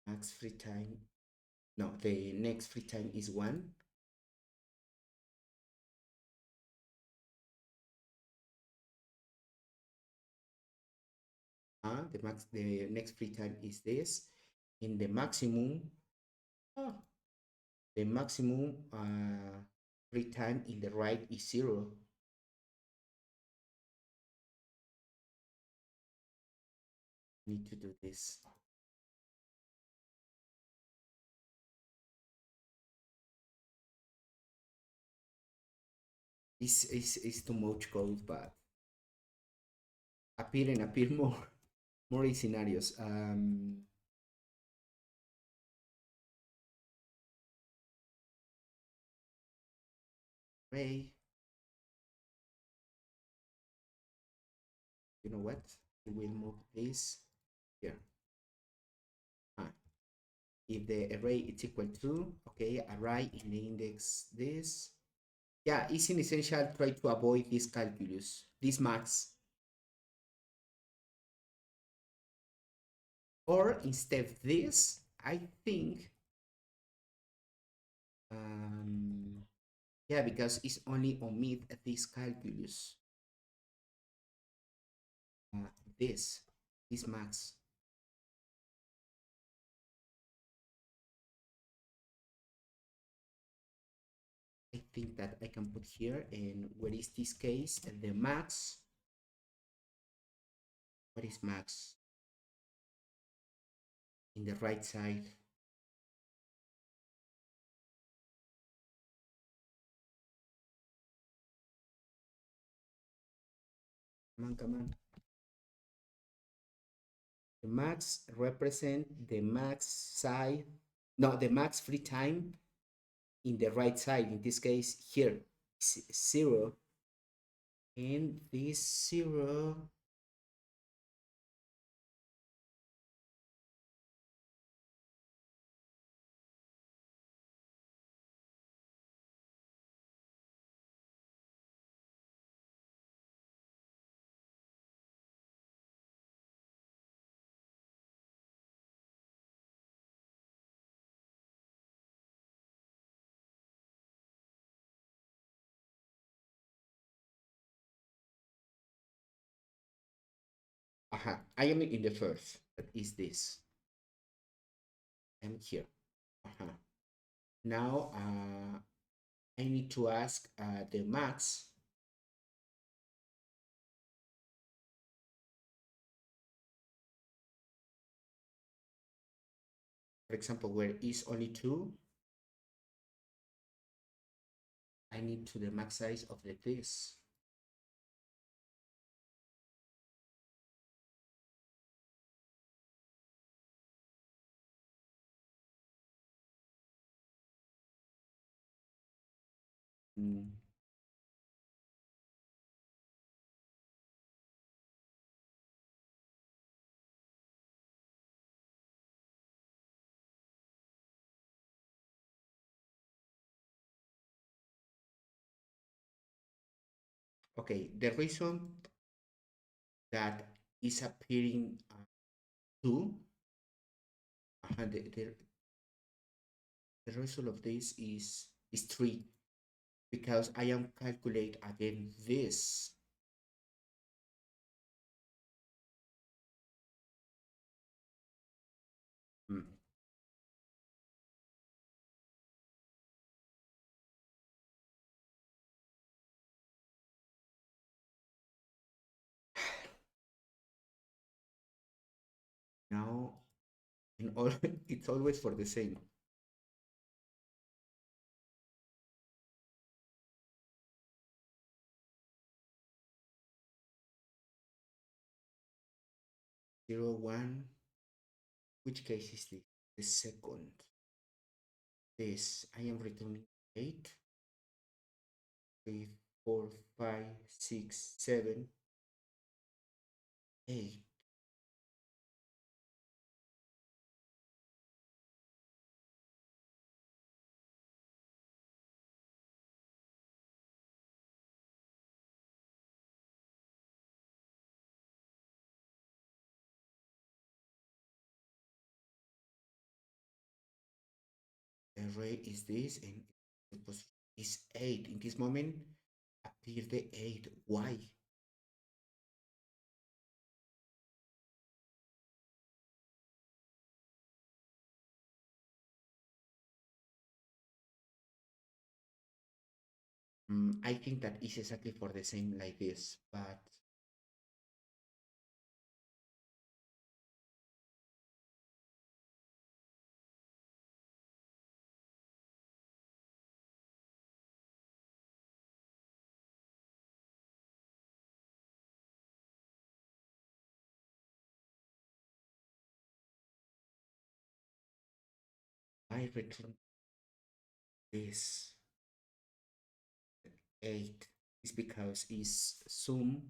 max free time, no, the next free time is 1. The next free time is this. In the maximum, oh, the maximum free time in the right is 0. Need to do this. This is too much code, but appear more scenarios. Ray, you know what? We will move this here. If the array is equal to, okay, array in the index this. Yeah, it's in essential try to avoid this calculus, this max. Or instead of this, I think, yeah, because it's only omit this calculus. This max. I think that I can put here, and what is this case? The max. What is max? In the right side. Come on. The max represent the max side, no, the max free time in the right side. In this case, here, 0. And this 0 I am in the first. That is this. I'm here. Now I need to ask the max. For example, where is only 2, I need to the max size of the this. Okay, the reason that is appearing 2, the result of this is 3, because I am calculate again this. Now, in all, it's always for the same. Zero, 1. Which case is this? The second. This, I am returning 8, 3, 4, 5, 6, 7, 8. array is this, and it was is 8. In this moment, appear the 8. Why? I think that is exactly for the same like this, but I return this 8 is because is sum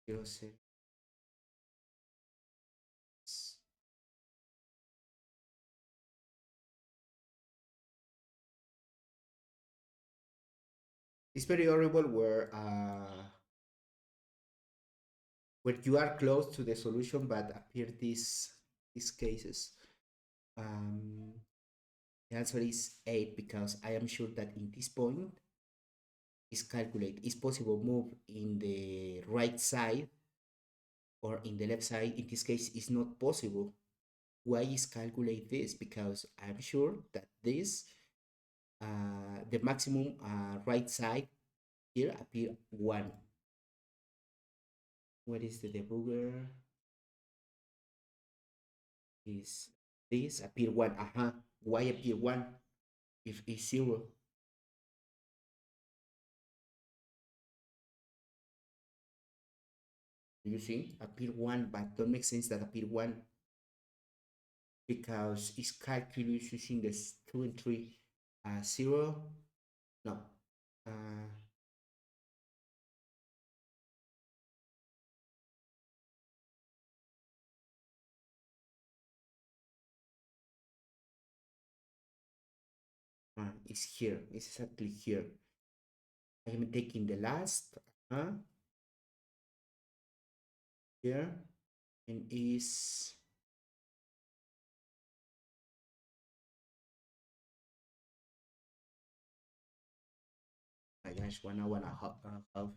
0 7. It's very horrible where you are close to the solution but appear these cases. Um, the answer is 8 because I am sure that in this point is calculate. It's possible move in the right side or in the left side. In this case, it's not possible. Why is calculate this? Because I'm sure that this, the maximum right side here appear 1. What is the debugger? Is this appear 1? Why appear 1 if it's 0? Do you see? Appear 1, but don't make sense that appear 1 because it's calculus using this 2 and 3. 0. No. Uh, it's here. It's exactly here. I am taking the last here and is my gosh 1 hour and a half.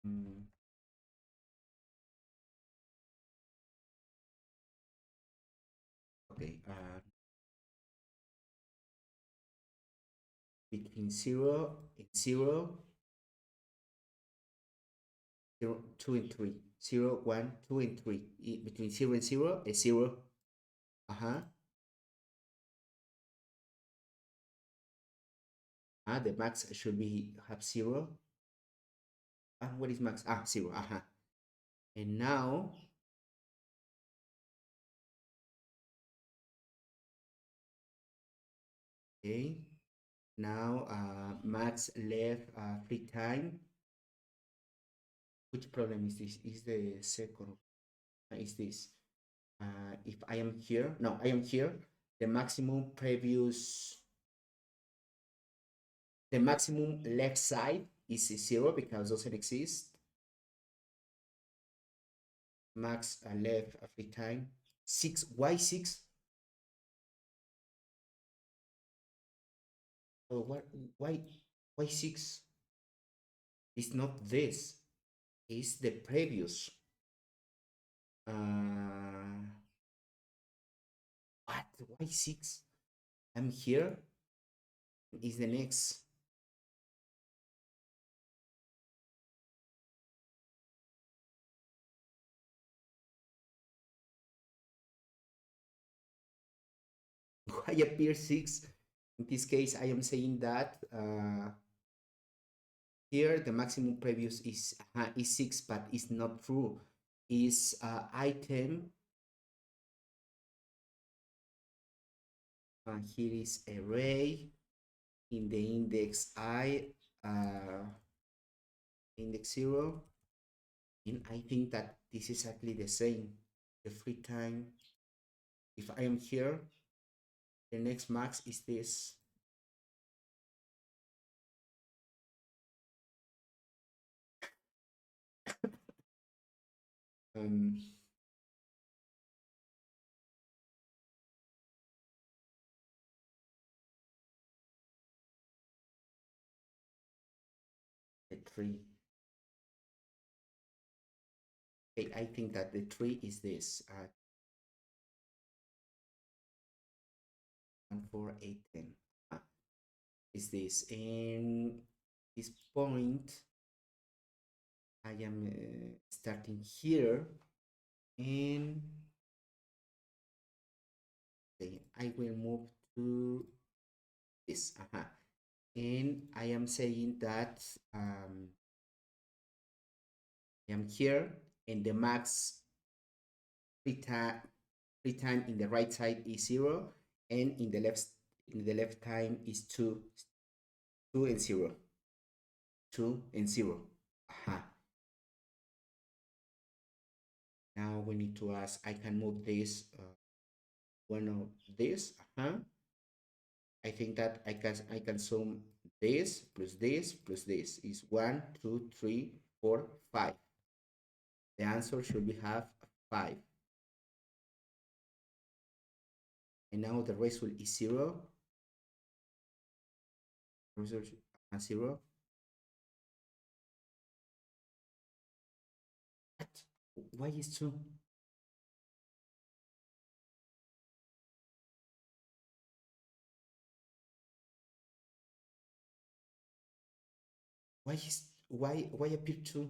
Mm, okay. Between 0 and 0, 0, 2 and 3. 0, 1, 2 and 3. Between 0 and 0 is 0. The max should be have 0. What is max? 0. And now, okay. Now, max left free time. Which problem is this? Is the second? Is this? If I am here, no, I am here. The maximum previous, the maximum left side is 0 because doesn't exist. Max left free time 6. Why 6? Oh, what? Why 6? It's not this. It's the previous. What? Why 6? I'm here. Is the next. Why appear 6? In this case, I am saying that here the maximum previous is 6, but it's not true. Is item. Here is array in the index I, index 0. And I think that this is exactly the same. The free time. If I am here, the next max is this. the tree. Okay, I think that the tree is this. 1, 4, 8, 10. Is this. And this point, I am starting here. And okay, I will move to this. And I am saying that I am here, and the max free time in the right side is 0, and in the left time is 2, 2 and 0, 2 and 0. Now we need to ask, I can move this one of this. I think that I can sum this plus this is 1, 2, 3, 4, 5. The answer should be have 5. And now the result is 0. Result 0. What? Why is 2? Why appear 2?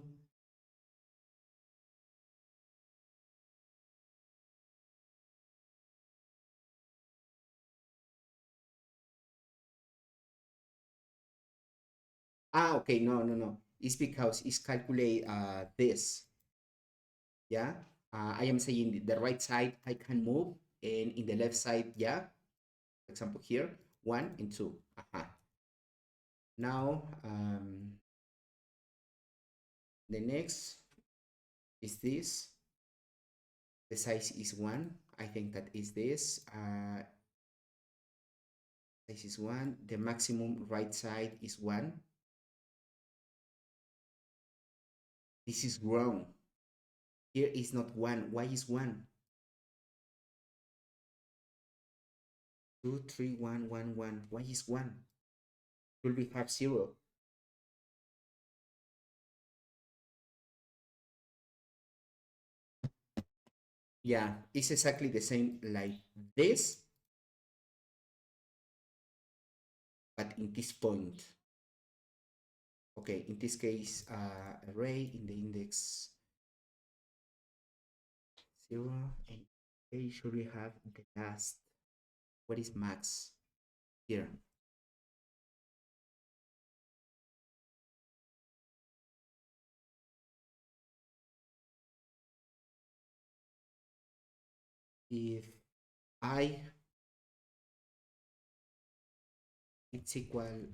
Okay, no. It's because it's calculate this. Yeah. I am saying the right side I can move, and in the left side, yeah. For example, here 1 and 2. Now the next is this. The size is 1. I think that is this. Size is 1. The maximum right side is 1. This is wrong. Here is not 1. Why is 1? 2, 3, 1, 1, 1. Why is 1? Should we have 0? Yeah, it's exactly the same like this, but in this point. Okay, in this case, array in the index 0, and okay, should we have the last? What is max here? If I it's equal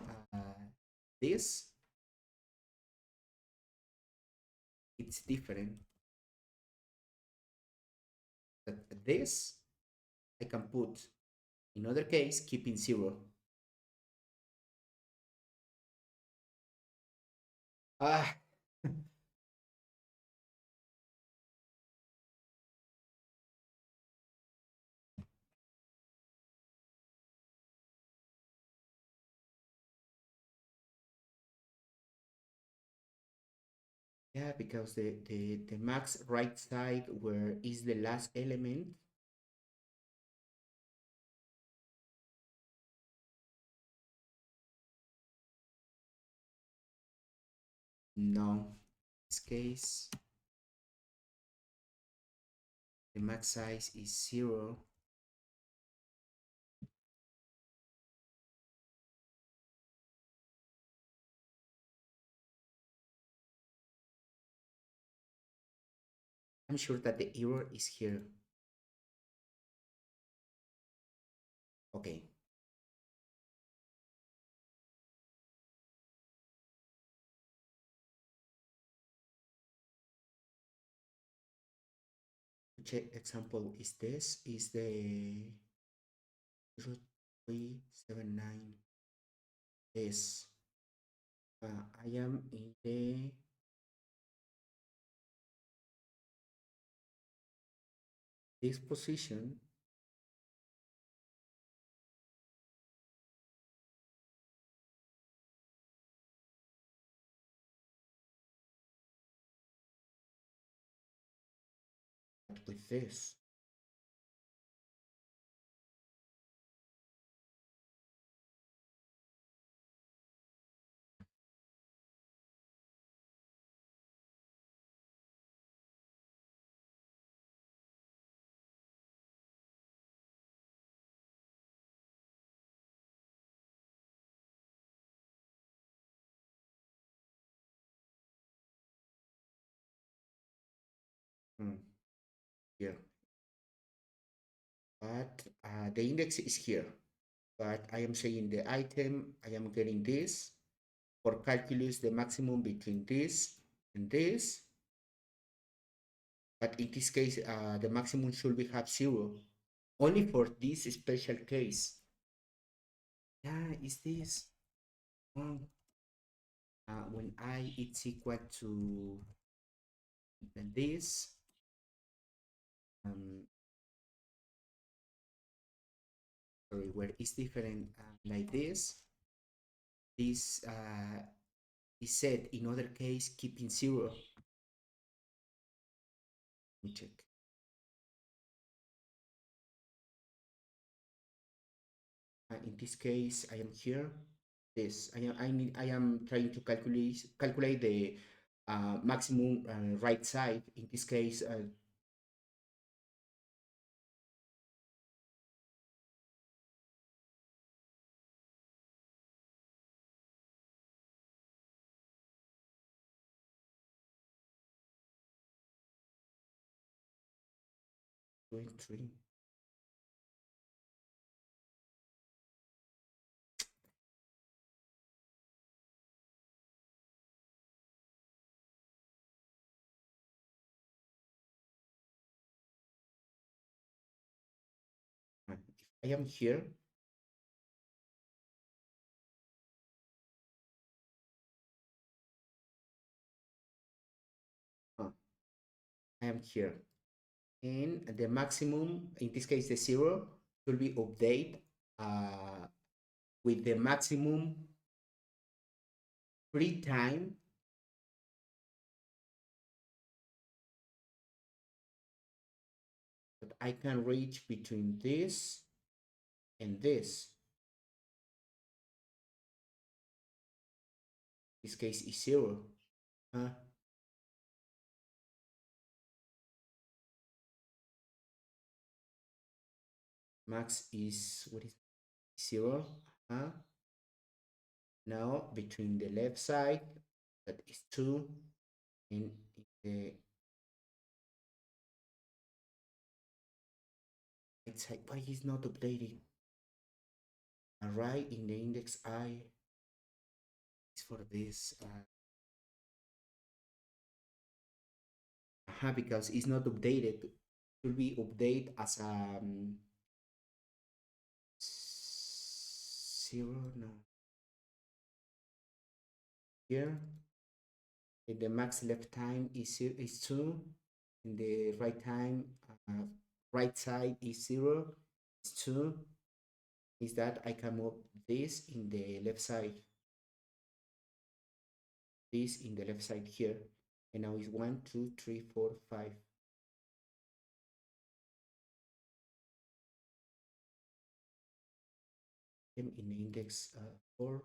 this, it's different. But this I can put in other case keeping 0. Ah. Yeah, because the max right side where is the last element. No, in this case the max size is 0. I'm sure that the error is here. Okay. Check example is this is the 0379 this. I am in the this position with this. Hmm, here. But the index is here. But I am saying the item, I am getting this. For calculus, the maximum between this and this. But in this case, the maximum should be have 0. Only for this special case. Yeah, is this? When I it's equal to this, um, sorry, where it's different like this is set in other case keeping 0. Let me check. In this case, I am here. This I am trying to calculate the maximum right side. In this case, 23. If I am here, I am here, and the maximum in this case the 0 will be update with the maximum free time that I can reach between this and this. This case is 0. Max is what is 0. Now between the left side, that is 2, and the right side, why is not updated? Right in the index I is for this. Because it's not updated. It will be updated as 0. No. Here, the max left time is 2, and the right time right side is 0. It's 2. Is that I can move this in the left side. This in the left side here, and now it's 1, 2, 3, 4, 5. In the index 4.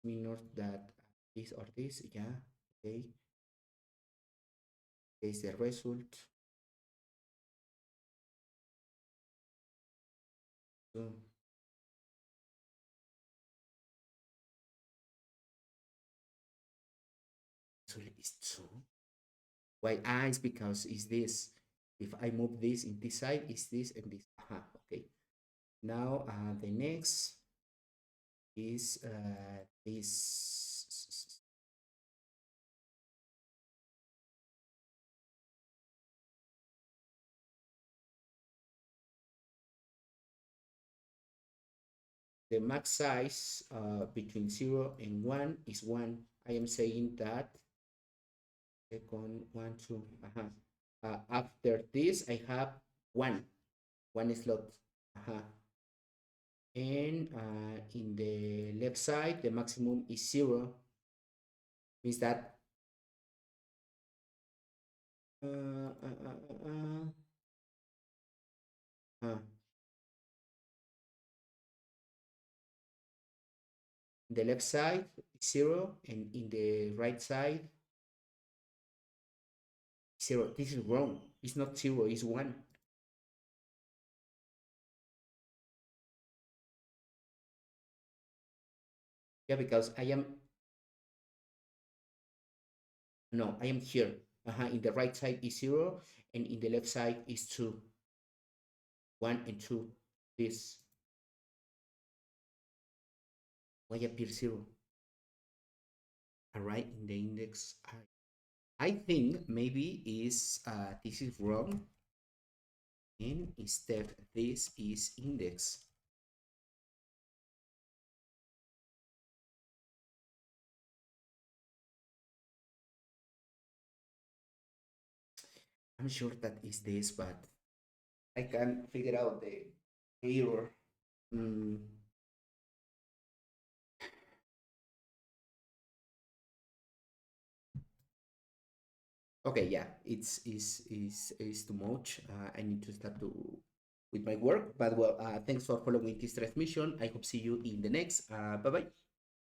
Minor that this or this, yeah, okay. Is the result. So it's 2. Why? It's because it's this. If I move this in this side, it's this and this. Okay. Now the next is this. The max size between 0 and 1 is 1. I am saying that second 1, 2. After this, I have one slot. And in the left side, the maximum is 0. Means that uh, uh, uh, uh, uh, the left side is 0, and in the right side 0. This is wrong. It's not 0, it's 1. Yeah, because I am, no, I am here. In the right side is 0, and in the left side is 2. 1 and 2. This. Why appear 0? All right, in the index. I think maybe is this is wrong, and instead this is index. I'm sure that is this, but I can't figure out the error. Mm. Okay, yeah, it's too much. I need to start to with my work. But well, thanks for following this transmission. I hope see you in the next. Bye bye.